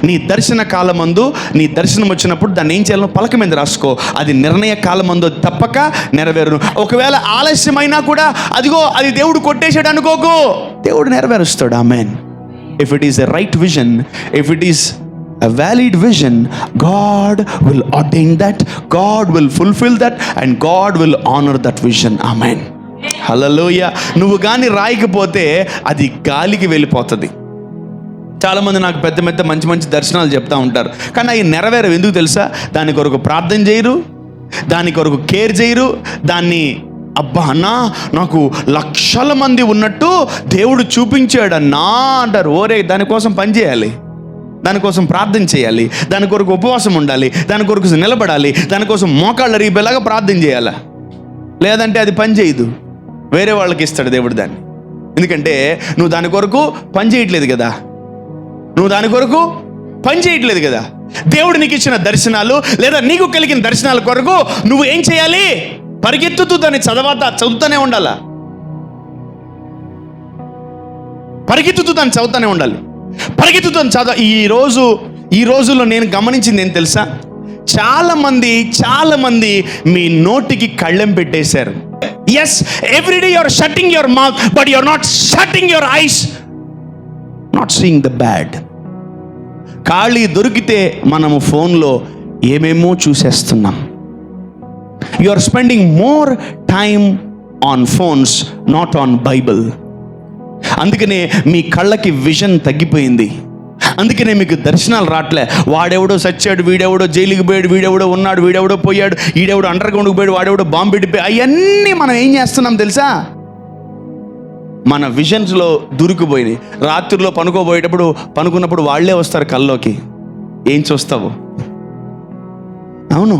నీ దర్శన కాలమందు, నీ దర్శనం వచ్చినప్పుడు దాన్ని ఏం చేయాలో పలక మీద రాసుకో. అది నిర్ణయ కాలమందు తప్పక నెరవేరును. ఒకవేళ ఆలస్యమైనా కూడా అదిగో అది దేవుడు కొట్టేసాడు అనుకోకు, దేవుడు నెరవేరుస్తాడు. ఆమేన్. If it is a right vision, if it is a valid vision, God will ordain that, God will fulfill that, and God will honor that vision. Amen. Hallelujah. నువ్వు కానీ రాయకపోతే అది గాలికి వెళ్ళిపోతుంది. చాలామంది నాకు పెద్ద మంచి దర్శనాలు చెప్తా ఉంటారు, కానీ అవి నెరవేరవు. ఎందుకు తెలుసా? దాని కొరకు ప్రార్థన చేయరు, దాని కొరకు కేర్ చేయరు. దాన్ని అబ్బా అన్నా నాకు లక్షల మంది ఉన్నట్టు దేవుడు చూపించాడన్నా అంటారు. ఓరే, దానికోసం పని చేయాలి, దానికోసం ప్రార్థన చేయాలి, దాని కొరకు ఉపవాసం ఉండాలి, దాని కొరకు నిలబడాలి, దానికోసం మోకాళ్ళ రీపేలాగా ప్రార్థన చేయాలా. లేదంటే అది పని చేయదు, వేరే వాళ్ళకి ఇస్తాడు దేవుడు దాన్ని. ఎందుకంటే నువ్వు దాని కొరకు పని చేయట్లేదు కదా. దేవుడు నీకు ఇచ్చిన దర్శనాలు లేదా నీకు కలిగిన దర్శనాల కొరకు నువ్వు ఏం చేయాలి? పరిగెత్తుతూ దాన్ని చదువుతూనే ఉండాలి. ఈ రోజుల్లో నేను గమనించింది ఏం తెలుసా? చాలా మంది మీ నోటికి కళ్ళెం పెట్టేశారు. Yes, everyday you are shutting your mouth, but you are not shutting your eyes, not seeing the bad. ఖాళీ దొరికితే మనము ఫోన్లో ఏమేమో చూసేస్తున్నాం. You are spending more time on phones, not on Bible. అందుకనే మీ కళ్ళకి విజన్ తగ్గిపోయింది. అందుకనే మీకు దర్శనాలు రావట్లే. వాడెవడో సచ్చాడు, వీడెవడో జైలుకి పోయాడు, వీడెవడో ఉన్నాడు, వీడెవడో పోయాడు, ఈడెవడో అండర్ గ్రౌండ్కి పోయాడు, వాడెవడో బాంబు పెట్టిపోయాడు. అవన్నీ మనం ఏం చేస్తున్నాం తెలుసా? మన విజన్స్లో దూరుకుపోయినాయి. రాత్రిలో పనుకున్నప్పుడు వాళ్ళే వస్తారు కల్లోకి. ఏం చూస్తావు? అవును,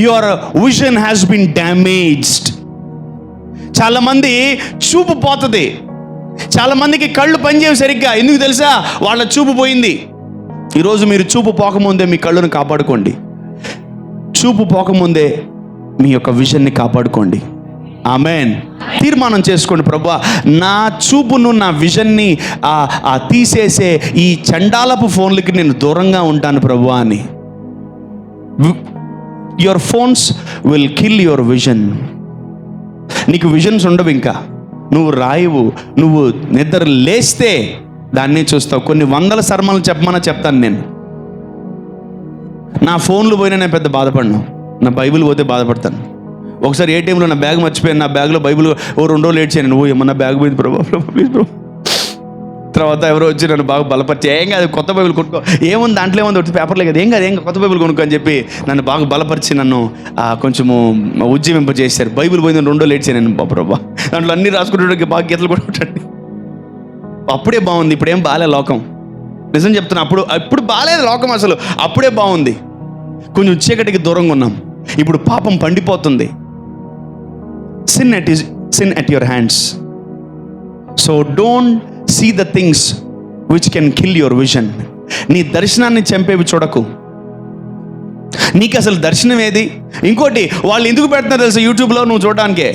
your vision has been damaged. చాలామంది చూపు పోతుంది. చాలామందికి కళ్ళు పనిచేయవు సరిగ్గా. ఎందుకు తెలుసా? వాళ్ళ చూపు పోయింది. ఈరోజు మీరు చూపు పోకముందే మీ కళ్ళును కాపాడుకోండి. చూపు పోకముందే మీ యొక్క విజన్ని కాపాడుకోండి. ఆమెన్. తీర్మానం చేసుకోండి, ప్రభువా నా చూపును, నా విజన్ని తీసేసే ఈ చండాలపు ఫోన్లకి నేను దూరంగా ఉంటాను ప్రభువా అని. Your phones will kill your vision. నీకు విజన్స్ ఉండవు. ఇంకా నువ్వు రాయవు. నువ్వు నిద్ర లేస్తే దాన్నే చూస్తావు. కొన్ని వందల సర్మలు చెప్పమన్నా చెప్తాను నేను. నా ఫోన్లు పోయినా నేను పెద్ద బాధపడను. నా బైబిల్ పోతే బాధపడతాను. ఒకసారి ఏటీఎంలో నా బ్యాగ్ మర్చిపోయాను. నా బ్యాగ్లో బైబిల్ 2 రోజులు లేట్ చేయను. ఏమన్నా బ్యాగ్ పోయింది ప్రభా ప్లీజ్ ప్రభా. తర్వాత ఎవరో వచ్చి నన్ను బాగా బలపరిచి, ఏం కాదు కొత్త బైబిల్ కొనుక్కో, ఏముంది దాంట్లో ఏముంది పేపర్లే కదా, ఏం కాదు కొత్త బైబిల్ కొనుక్కో అని చెప్పి నన్ను బాగా బలపరిచి నన్ను కొంచెము ఉజ్జీవింపజేశారు. బైబిల్ పోయింది 2 రోజులు లేట్ చేయను ప్రభా. దాంట్లో అన్నీ రాసుకుంటే బాగా గీతలు కొట్టుకుంటాండి. అప్పుడే బాగుంది, ఇప్పుడేం బాగాలే లోకం. నిజం చెప్తున్నా, అప్పుడు బాగాలేదు లోకం. అసలు అప్పుడే బాగుంది. కొంచెం చీకటికి దూరంగా ఉన్నాం. ఇప్పుడు పాపం పండిపోతుంది. sin at your hands. So don't see the things which can kill your vision. నీ దర్శనాన్ని చంపేవి చూడకు. నీకు అసలు దర్శనం ఏది? ఇంకోటి, వాళ్ళు ఎందుకు పెడుతున్నారు తెలుసా యూట్యూబ్లో నువ్వు చూడడానికే.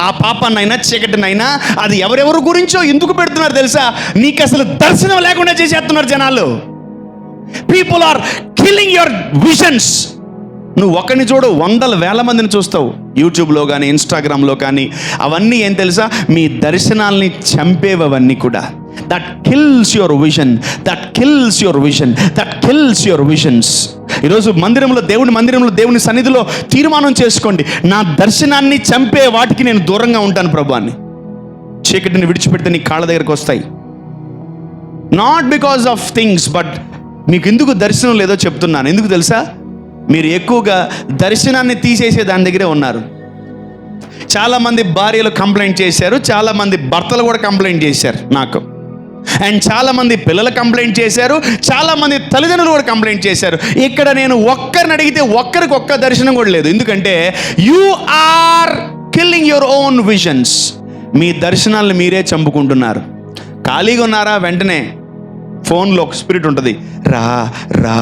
ఆ పాపాన్నైనా చీకటినైనా అది ఎవరెవరి గురించో ఎందుకు పెడుతున్నారు తెలుసా? నీకు అసలు దర్శనం లేకుండా చేసేస్తున్నారు జనాలు. People are killing your visions. నువ్వు ఒకరిని చూడు, 100,000 మందిని చూస్తావు యూట్యూబ్లో కానీ ఇన్స్టాగ్రామ్లో కానీ. అవన్నీ ఏం తెలుసా? మీ దర్శనాల్ని చంపేవి అవన్నీ కూడా. That kills your vision, that kills your vision, that kills your visions. ఈరోజు దేవుని మందిరంలో దేవుని సన్నిధిలో తీర్మానం చేసుకోండి, నా దర్శనాన్ని చంపే వాటికి నేను దూరంగా ఉంటాను ప్రభు అని. చీకటిని విడిచిపెడితే నీ కాళ్ళ దగ్గరకు వస్తాయి. Not because of things, but మీకు ఎందుకు దర్శనం లేదో చెప్తున్నాను. ఎందుకు తెలుసా? మీరు ఎక్కువగా దర్శనాన్ని తీసేసే దాని దగ్గరే ఉన్నారు. చాలామంది భార్యలు కంప్లైంట్ చేశారు, చాలామంది భర్తలు కూడా కంప్లైంట్ చేశారు నాకు. అండ్ చాలామంది పిల్లలు కంప్లైంట్ చేశారు, చాలామంది తల్లిదండ్రులు కూడా కంప్లైంట్ చేశారు. ఇక్కడ నేను ఒక్కరిని అడిగితే ఒక్కరికి ఒక్క దర్శనం కూడా లేదు. ఎందుకంటే you are killing your own visions. మీ దర్శనాలను మీరే చంపుకుంటున్నారు. ఖాళీగా ఉన్నారా? వెంటనే ఫోన్లో ఒక స్పిరిట్ ఉంటుంది, రా రా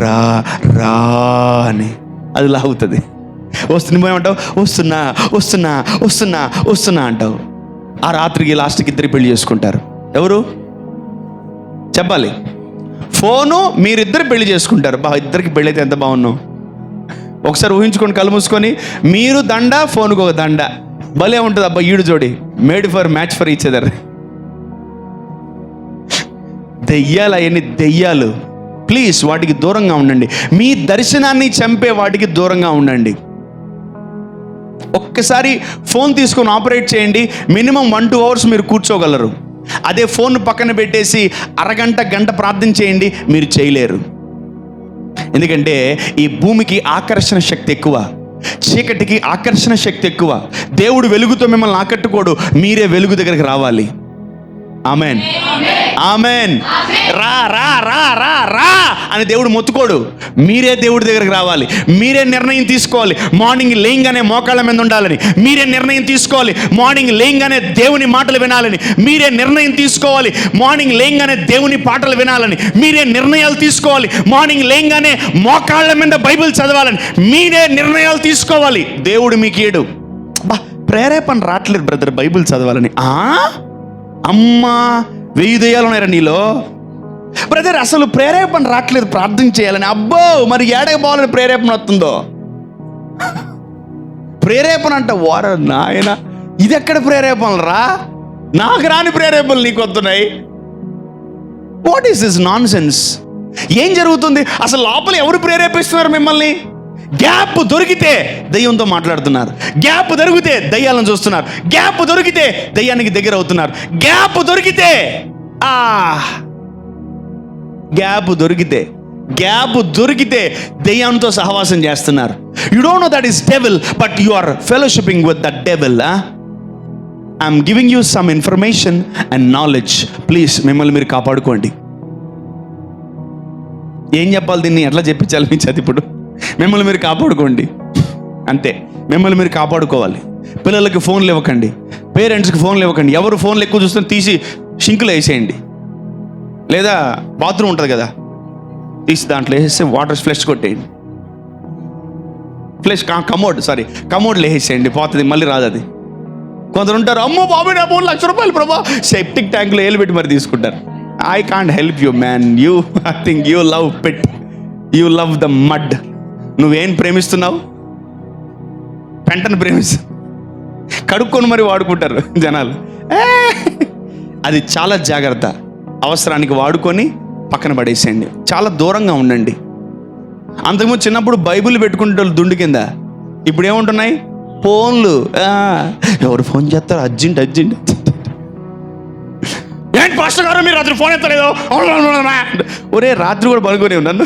రా రా అని. అది లాగుతుంది. నువ్వేమంటావు? వస్తున్నా వస్తున్నా వస్తున్నా వస్తున్నా అంటావు. ఆ రాత్రికి లాస్ట్కి 2 పెళ్లి చేసుకుంటారు. ఎవరు చెప్పాలి? ఫోను. మీరిద్దరు పెళ్లి చేసుకుంటారు. ఇద్దరికి పెళ్ళి అయితే ఎంత బాగున్నావు. ఒకసారి ఊహించుకొని కళ్ళు మూసుకొని, మీరు దండ, ఫోన్కి ఒక దండ. భలే ఉంటుంది అబ్బా ఈడు జోడి. Made for match for each other. దెయ్యాలు, అవన్నీ దెయ్యాలు. ప్లీజ్ వాటికి దూరంగా ఉండండి. మీ దర్శనాన్ని చంపే వాటికి దూరంగా ఉండండి. ఒక్కసారి ఫోన్ తీసుకొని ఆపరేట్ చేయండి. మినిమం 1-2 అవర్స్ మీరు కూర్చోగలరు. అదే ఫోన్ పక్కన పెట్టేసి అరగంట గంట ప్రార్థన చేయండి, మీరు చేయలేరు. ఎందుకంటే ఈ భూమికి ఆకర్షణ శక్తి ఎక్కువ, చీకటికి ఆకర్షణ శక్తి ఎక్కువ. దేవుడు వెలుగుతో మిమ్మల్ని ఆకట్టుకోడు, మీరే వెలుగు దగ్గరికి రావాలి. Amen amen. రా రా రా రా రా అని దేవుడు మొత్తుకోడు, మీరే దేవుడి దగ్గరికి రావాలి. మీరే నిర్ణయం తీసుకోవాలి. మార్నింగ్ లేయంగానే మోకాళ్ళ మీద ఉండాలని మీరే నిర్ణయం తీసుకోవాలి. మార్నింగ్ లేయంగానే దేవుని మాటలు వినాలని మీరే నిర్ణయం తీసుకోవాలి. మార్నింగ్ లేయంగానే దేవుని పాటలు వినాలని మీరే నిర్ణయాలు తీసుకోవాలి. మార్నింగ్ లేయంగానే మోకాళ్ళ మీద బైబిల్ చదవాలని మీరే నిర్ణయాలు తీసుకోవాలి. దేవుడు మీకు ఏడు ప్రేరేపణ రావట్లేదు బ్రదర్ బైబిల్ చదవాలని. అమ్మా 1000 దెయ్యాలు ఉన్నాయరా నీలో బ్రదర్. అసలు ప్రేరేపణ రావట్లేదు ప్రార్థన చేయాలని. అబ్బో మరి ఏడకి పోవాలని ప్రేరేపణ వస్తుందో. ప్రేరేపణ అంట వార నాయన, ఇది ఎక్కడ ప్రేరేపణలు రా? నాకు రాని ప్రేరేపణలు నీకు వస్తున్నాయి. What is this non sense? ఏం జరుగుతుంది అసలు? లోపల ఎవరు ప్రేరేపిస్తున్నారు మిమ్మల్ని? గ్యాప్ దొరికితే దయ్యంతో మాట్లాడుతున్నారు, గ్యాప్ దొరికితే దయ్యాలను చూస్తున్నారు, గ్యాప్ దొరికితే దయ్యానికి దగ్గర అవుతున్నారు, గ్యాప్ దొరికితే గ్యాప్ దొరికితే దయ్యంతో సహవాసం చేస్తున్నారు. You don't know that is devil, but you are fellowshipping with that devil. I'm giving you some information and knowledge. Please మిమ్మల్ని మీరు కాపాడుకోండి. ఏం చెప్పాలి? దీన్ని ఎట్లా చెప్పించాలి మీ చదివి? ఇప్పుడు మిమ్మల్ని మీరు కాపాడుకోండి, అంతే. మిమ్మల్ని మీరు కాపాడుకోవాలి. పిల్లలకి ఫోన్లు ఇవ్వకండి, పేరెంట్స్కి ఫోన్లు ఇవ్వకండి. ఎవరు ఫోన్లు ఎక్కువ చూస్తే తీసి షింకులో వేసేయండి, లేదా బాత్రూమ్ ఉంటుంది కదా, తీసి దాంట్లో వేసేసి వాటర్ ఫ్లష్ కొట్టేయండి. కమోడ్లో వేసేయండి, పోతుంది, మళ్ళీ రాదు అది. కొందరు ఉంటారు, అమ్మో బాబు నా ఫోన్ ₹1,00,000 ప్రభా, సెప్టిక్ ట్యాంక్లో ఏలు పెట్టి మరి తీసుకుంటారు. I can't help you man, I think you love pet, you love the mud. నువ్వేం ప్రేమిస్తున్నావు? పెంటను ప్రేమిస్తు, కడుక్కొని మరి వాడుకుంటారు జనాలు. అది చాలా జాగ్రత్త. అవసరానికి వాడుకొని పక్కన పడేసేయండి, చాలా దూరంగా ఉండండి. అంతకుముందు చిన్నప్పుడు బైబిల్ పెట్టుకుంటే దుండు కింద, ఇప్పుడు ఏముంటున్నాయి? ఫోన్లు. ఎవరు ఫోన్ చేస్తారు? అర్జెంట్. ఏంటి పాస్టర్ గారు మీరు రాత్రి ఫోన్ ఎత్తలేదు? ఒరే రాత్రి కూడా పడుకొని ఉన్నాను.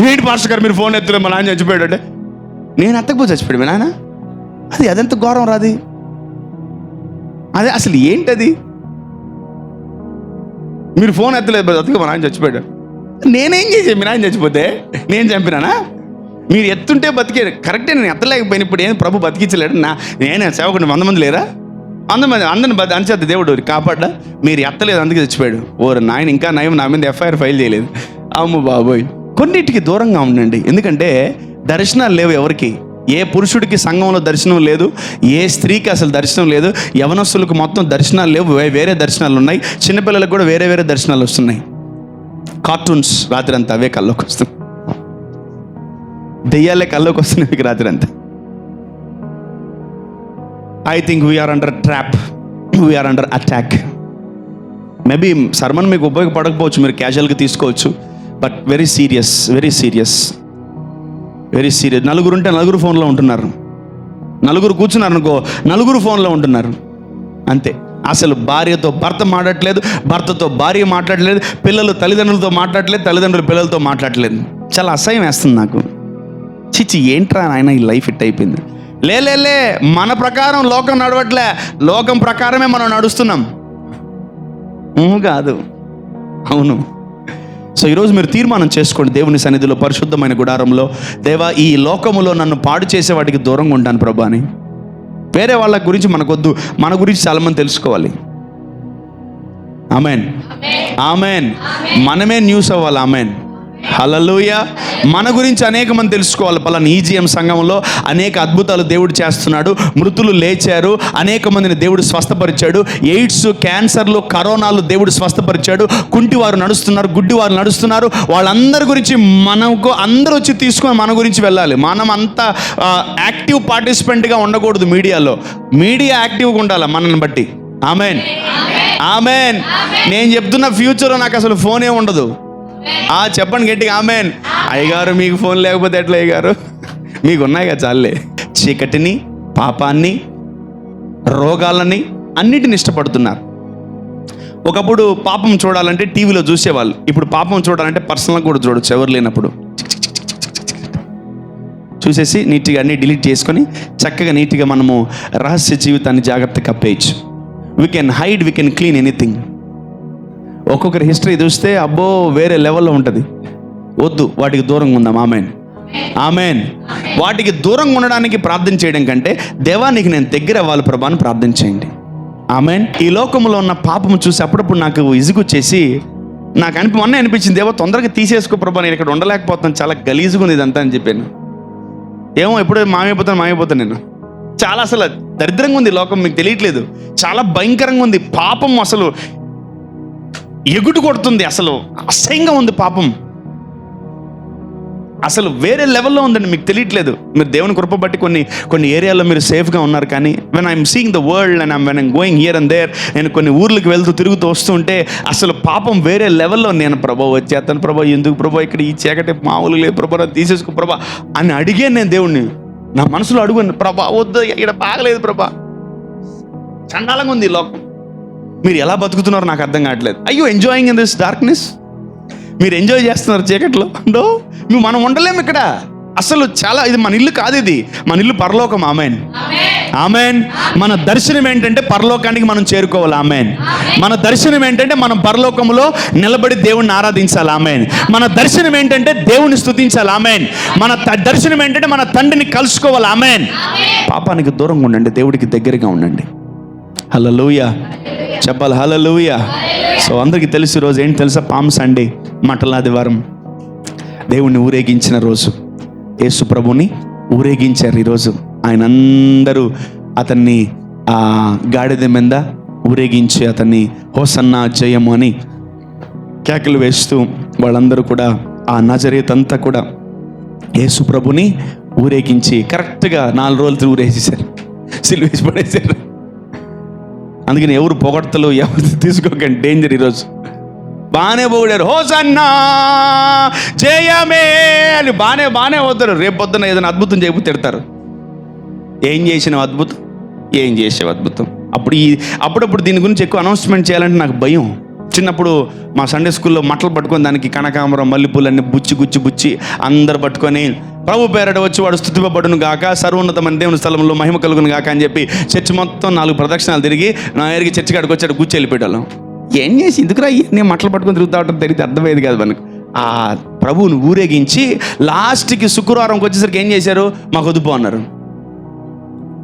ఏంటి పాస్టర్ గారు మీరు ఫోన్ ఎత్తలేదు, మా నాన్న చచ్చిపోయాడు అంటే, నేను ఎత్తకపోతే చచ్చిపోయాడు మీ నాన్న? అదెంత ఘోరం రాది. అదే అసలు ఏంటది? మీరు ఫోన్ ఎత్తలేదు బతికి మా నాన్న చచ్చిపోయాడు. నేనేం చేసే మీ నాన్న చచ్చిపోతే? నేను చంపినానా? మీరు ఎత్తుంటే బతికే కరెక్టే, నేను ఎత్తలేకపోయినా ఇప్పుడు ఏం ప్రభు బతికించలేడు. నేనే సేవకుడు, 100 మంది లేరా? 100 మంది, అందరిని అంచేది దేవుడు కాపాడ్డా. మీరు ఎత్తలేదు అందుకే చచ్చిపోయాడు. ఓరు నాయన, ఇంకా నయం, నా మీద ఎఫ్ఐఆర్ ఫైల్ చేయలేదు. అమ్మ బాబోయ్. కొన్నిటికి దూరంగా ఉండండి, ఎందుకంటే దర్శనాలు లేవు ఎవరికి. ఏ పురుషుడికి సంఘంలో దర్శనం లేదు, ఏ స్త్రీకి అసలు దర్శనం లేదు. యవనస్తులకు మొత్తం దర్శనాలు లేవు, వేరే దర్శనాలు ఉన్నాయి. చిన్నపిల్లలకు కూడా వేరే వేరే దర్శనాలు వస్తున్నాయి. కార్టూన్స్ రాత్రి అంతా అవే కల్లోకి వస్తున్నాయి, దెయ్యాలే కల్లోకి వస్తున్నాయి రాత్రి అంతా. I think we're under trap, we're under attack. Maybe sermon మీకు ఉపయోగపడకపోవచ్చు, మీరు క్యాజువల్గా తీసుకోవచ్చు, బట్ వెరీ సీరియస్. నలుగురు ఉంటే నలుగురు ఫోన్లో ఉంటున్నారు, నలుగురు కూర్చున్నారు అనుకో, నలుగురు ఫోన్లో ఉంటున్నారు, అంతే. అసలు భార్యతో భర్త మాట్లాడట్లేదు, భర్తతో భార్య మాట్లాడలేదు, పిల్లలు తల్లిదండ్రులతో మాట్లాడలేదు, తల్లిదండ్రులు పిల్లలతో మాట్లాడలేదు. చాలా అసహ్యం వేస్తుంది నాకు. చిచ్చి ఏంట్రా నాయన ఈ లైఫ్ ఇట్ అయిపోయింది. లే మన ప్రకారం లోకం నడవట్లే, లోకం ప్రకారమే మనం నడుస్తున్నాం. కాదు, అవును. సో ఈరోజు మీరు తీర్మానం చేసుకోండి, దేవుని సన్నిధిలో పరిశుద్ధమైన గుడారంలో, దేవా ఈ లోకములో నన్ను పాడు చేసే వాటికి దూరంగా ఉంటాను ప్రభా అని. వేరే వాళ్ళ గురించి మనకొద్దు, మన గురించి చాలామంది తెలుసుకోవాలి. Amen, amen. మనమే న్యూస్ అవ్వాలి. ఆమెన్, హల్లెలూయా. మన గురించి అనేక మంది తెలుసుకోవాలి. పలానా ఈజీఎం సంఘంలో అనేక అద్భుతాలు దేవుడు చేస్తున్నాడు, మృతులు లేచారు, అనేక మందిని దేవుడు స్వస్థపరిచాడు, ఎయిడ్స్, క్యాన్సర్లు, కరోనాలు దేవుడు స్వస్థపరిచాడు, కుంటివారు నడుస్తున్నారు, గుడ్డివారు నడుస్తున్నారు. వాళ్ళందరి గురించి మనకు అందరూ వచ్చి తీసుకొని మన గురించి వెళ్ళాలి. మనం అంతా యాక్టివ్ పార్టిసిపెంట్గా ఉండకూడదు. మీడియా యాక్టివ్గా ఉండాలి మనల్ని బట్టి. Amen, amen. నేను చెప్తున్న ఫ్యూచర్లో నాకు అసలు ఫోనే ఉండదు. చెప్పండి గట్టిగా ఆమెన్. అయ్యగారు మీకు ఫోన్ లేకపోతే ఎట్లా? అయ్యగారు మీకు ఉన్నాయి కదా చాలే. చీకటిని, పాపాన్ని, రోగాలని అన్నిటిని ఇష్టపడుతున్నారు. ఒకప్పుడు పాపం చూడాలంటే టీవీలో చూసేవాళ్ళు, ఇప్పుడు పాపం చూడాలంటే పర్సనల్గా కూడా చూడొచ్చు. ఎవరు లేనప్పుడు చూసేసి నీట్గా అన్నీ డిలీట్ చేసుకొని చక్కగా నీట్గా మనము రహస్య జీవితాన్ని జాగ్రత్తగా కప్పేయచ్చు. We can hide, we can clean anything. ఒక్కొక్కరి హిస్టరీ చూస్తే అబ్బో వేరే లెవెల్లో ఉంటుంది. వద్దు, వాటికి దూరంగా ఉందాం. ఆమెన్, ఆమెన్. వాటికి దూరంగా ఉండడానికి ప్రార్థన చేయడం కంటే దేవా నీకు నేను దగ్గర అవ్వాలి ప్రభా అని ప్రార్థన చేయండి. ఆమెన్. ఈ లోకంలో ఉన్న పాపము చూసి అప్పుడప్పుడు నాకు ఇసుగుచ్చేసి నాకు మొన్న అనిపించింది, దేవా తొందరగా తీసేసుకో ప్రభా, నేను ఇక్కడ ఉండలేకపోతాను, చాలా గలీజుగా ఉంది ఇదంతా అని చెప్పాను. ఏమో ఎప్పుడో మాయమైపోతాను నేను. చాలా అసలు దరిద్రంగా ఉంది లోకం, మీకు తెలియట్లేదు. చాలా భయంకరంగా ఉంది పాపం, అసలు ఎగుటు కొడుతుంది, అసలు అసహ్యంగా ఉంది పాపం, అసలు వేరే లెవెల్లో ఉందండి, మీకు తెలియట్లేదు. మీరు దేవుని కృప బట్టి కొన్ని ఏరియాల్లో మీరు సేఫ్గా ఉన్నారు. కానీ when I'm seeing the world and when I'm going here and there, నేను కొన్ని ఊర్లకు తిరుగుతూ వస్తూ ఉంటే అసలు పాపం వేరే లెవెల్లో. నేను ప్రభా వచ్చేస్తాను ప్రభా, ఎందుకు ప్రభా ఇక్కడ ఈ చీకటి మామూలు లేదు ప్రభా, తీసేసుకో ప్రభా అని అడిగాను నేను దేవుణ్ణి. నా మనసులో అడుగును, ప్రభా వద్దు ఇక్కడ బాగలేదు ప్రభా, చండాలంగా ఉంది ఈ లోకం. మీరు ఎలా బతుకుతున్నారో నాకు అర్థం కావట్లేదు. అయ్యో ఎంజాయింగ్ ఇన్ దిస్ డార్క్నెస్. మీరు ఎంజాయ్ చేస్తున్నారు చీకట్లో. మనం ఉండలేము ఇక్కడ అసలు. చాలా ఇది మన ఇల్లు కాదు, ఇది మన ఇల్లు పరలోకం. ఆమెన్. ఆమెన్. మన దర్శనం ఏంటంటే పరలోకానికి మనం చేరుకోవాలి. ఆమెన్. మన దర్శనం ఏంటంటే మనం పరలోకములో నిలబడి దేవుణ్ణి ఆరాధించాలి. ఆమెన్. మన దర్శనం ఏంటంటే దేవుని స్తుతించాలి. ఆమెన్. మన దర్శనం ఏంటంటే మన తండ్రిని కలుసుకోవాలి. ఆమెన్. పాపానికి దూరంగా ఉండండి, దేవుడికి దగ్గరగా ఉండండి. హల్లెలూయా చెప్పాలి. హల్లెలూయా. సో అందరికీ తెలిసి రోజు ఏంటి తెలుసా? పామ్ సండే, మటలాదివారం, దేవుణ్ణి ఊరేగించిన రోజు. యేసు ప్రభుని ఊరేగించారు ఈరోజు. ఆయన అందరూ అతన్ని ఆ గాడిద మీద ఊరేగించి అతన్ని హోసన్నా జయము అని కేకలు వేస్తూ వాళ్ళందరూ కూడా ఆ నజరేత్ అంతా కూడా యేసు ప్రభుని ఊరేగించి కరెక్ట్గా 4 రోజులు ఊరేసేశారు, సిలువేసి పడేశారు. అందుకని ఎవరు పొగడ్తలు ఎవరు తీసుకోకండి, డేంజర్. ఈరోజు బాగానే పొగిడారు, హోసన్నా జయమే అని బాగానే వద్దరు. రేపు పొద్దున ఏదైనా అద్భుతం చేయకపోతే తిడతారు. ఏం చేసినావు అద్భుతం, ఏం చేసావు అద్భుతం. అప్పుడప్పుడు దీని గురించి ఎక్కువ అనౌన్స్మెంట్ చేయాలంటే నాకు భయం. చిన్నప్పుడు మా సండే స్కూల్లో మట్టలు పట్టుకొని దానికి కనకాంబరం మల్లెపూలన్నీ బుచ్చి అందరు పట్టుకొని ప్రభు పేరట వచ్చి వాడు స్తుతింపబడును గాక, సర్వోన్నతమైన దేవుని స్థలంలో మహిమ కలుగును గాక అని చెప్పి చర్చి మొత్తం 4 ప్రదక్షిణాలు తిరిగి నా ఎరిగి చర్చి కాడికి వచ్చాడు, కూర్చి వెళ్ళిపోయాళ్ళం. ఏం చేసి ఎందుకురా నేను మట్టలు పట్టుకొని తిరుగుతా ఉంటాను తెలియదు, అర్థమయ్యేది కాదు మనకు. ఆ ప్రభువుని ఊరేగించి లాస్ట్కి శుక్రవారంకి వచ్చేసరికి ఏం చేశారు? మాకు వద్దుపో అన్నారు.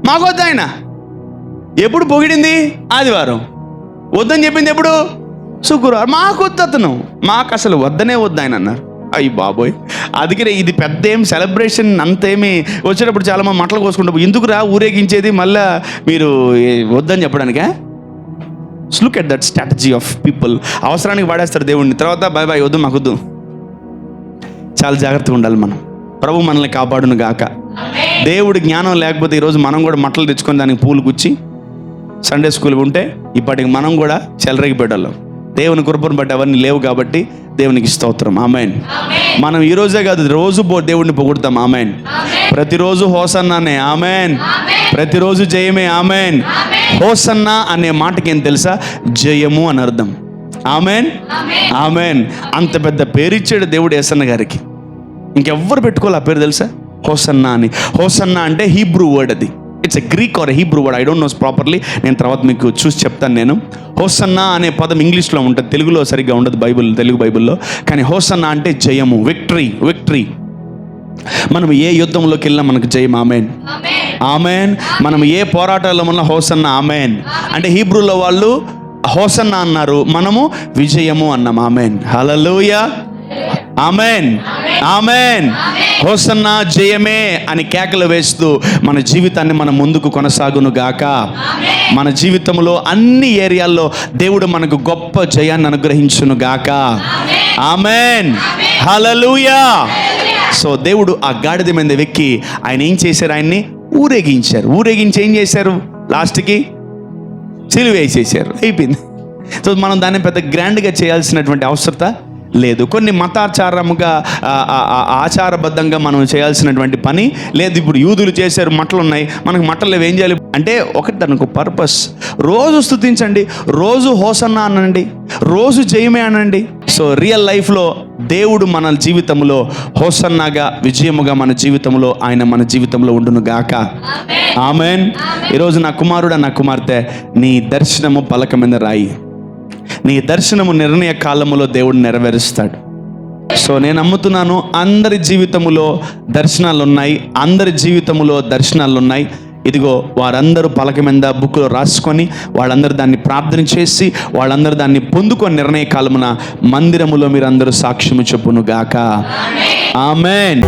మాకు వద్దు. ఆయన ఎప్పుడు పొగిడింది? ఆదివారం. వద్దని చెప్పింది ఎప్పుడు? శుక్రవారం. మాకు వద్దు, అతను మాకు అసలు వద్దనే వద్దు ఆయన అన్నారు. అయ్యి బాబోయ్. అందుకనే ఇది పెద్ద ఏం సెలబ్రేషన్ అంతేమి వచ్చేటప్పుడు చాలా మంది మట్టలు కోసుకుంటారు. ఎందుకురా ఊరేగించేది మళ్ళా మీరు వద్దని చెప్పడానికే? Look at that strategy of people. అవసరానికి వాడేస్తారు దేవుడిని, తర్వాత బాయ్ వద్దు మాకు వద్దు. చాలా జాగ్రత్తగా ఉండాలి మనం. ప్రభు మనల్ని కాపాడును గాక. దేవుడి జ్ఞానం లేకపోతే ఈరోజు మనం కూడా మట్టలు తెచ్చుకొని దానికి పూలు గుచ్చి సండే స్కూల్ ఉంటే ఇప్పటికి మనం కూడా చెలరేగిపోయేవాళ్ళం. దేవుని కృపను బట్టి అవన్నీ లేవు కాబట్టి దేవునికి స్తోత్రం. ఆమెన్. మనం ఈ రోజే కాదు, రోజు దేవుడిని పొగుడతాం. ఆమెన్. ప్రతిరోజు హోసన్నానే. ఆమెన్. ప్రతిరోజు జయమే. ఆమెన్. హోసన్నా అనే మాటకి ఏం తెలుసా? జయము అని అర్థం. ఆమెన్. ఆమెన్. అంత పెద్ద పేరిచ్చాడు దేవుడు యేసన్న గారికి. ఇంకెవ్వరు పెట్టుకోవాలి ఆ పేరు తెలుసా? హోసన్నా అని. హోసన్నా అంటే హీబ్రూ వర్డ్. అది it's a Greek or Hebrew word. I don't knows properly. నేను తర్వాత మీకు చూసి చెప్తాను. నేను హోసన్నా అనే పదం ఇంగ్లీష్లో ఉంటుంది, తెలుగులో సరిగ్గా ఉండదు తెలుగు బైబిల్లో. కానీ హోసన్నా అంటే జయము, విక్టరీ. మనం ఏ యుద్ధంలోకి వెళ్ళినా మనకు జయం. ఆమెన్. ఆమెన్. మనం ఏ పోరాటాల్లో ఉన్న హోసన్నా. ఆమెన్. అంటే హీబ్రూలో వాళ్ళు హోసన్నా అన్నారు, మనము విజయము అన్నాం. ఆమెన్. హల్లెలూయా. ఆమెన్. ఆమెన్. హోసన్నా జయమే అని కేకలు వేస్తూ మన జీవితాన్ని మనం ముందుకు కొనసాగును గాక. మన జీవితంలో అన్ని ఏరియాల్లో దేవుడు మనకు గొప్ప జయాన్ని అనుగ్రహించును గాక. ఆమెన్. హల్లెలూయా. సో దేవుడు ఆ గాడిద మీద వెక్కి ఆయన ఏం చేశారు? ఆయన్ని ఊరేగించి ఏం చేశారు? లాస్ట్కి సిలువ వేసేసారు. అయిపోయింది. సో మనం దాన్ని పెద్ద గ్రాండ్గా చేయాల్సినటువంటి అవసరత లేదు. కొన్ని మతాచారముగా ఆచారబద్ధంగా మనం చేయాల్సినటువంటి పని లేదు. ఇప్పుడు యూదులు చేశారు, మట్టలు ఉన్నాయి, మనకు మట్టలు ఏం చేయాలి అంటే ఒకటి, దానికి పర్పస్. రోజు స్తుతించండి, రోజు హోసన్నా అనండి, రోజు జయమే అనండి. సో రియల్ లైఫ్లో దేవుడు మన జీవితంలో హోసన్నాగా విజయముగా మన జీవితంలో ఆయన మన జీవితంలో ఉండును గాక. ఆమెన్. ఈరోజు నా కుమారుడా, నా కుమార్తె, నీ దర్శనము పలక మీద రాయి. నీ దర్శనము నిర్ణయ కాలములో దేవుడు నెరవేరుస్తాడు. సో నేను నమ్ముతున్నాను అందరి జీవితములో దర్శనాలు ఉన్నాయి. ఇదిగో వారందరూ పలక మీద బుక్లో రాసుకొని వాళ్ళందరూ దాన్ని ప్రార్థన చేసి వాళ్ళందరూ దాన్ని పొందుకొని నిర్ణయ కాలమున మందిరములో మీరందరూ సాక్ష్యము చెప్పును గాక. ఆమెన్.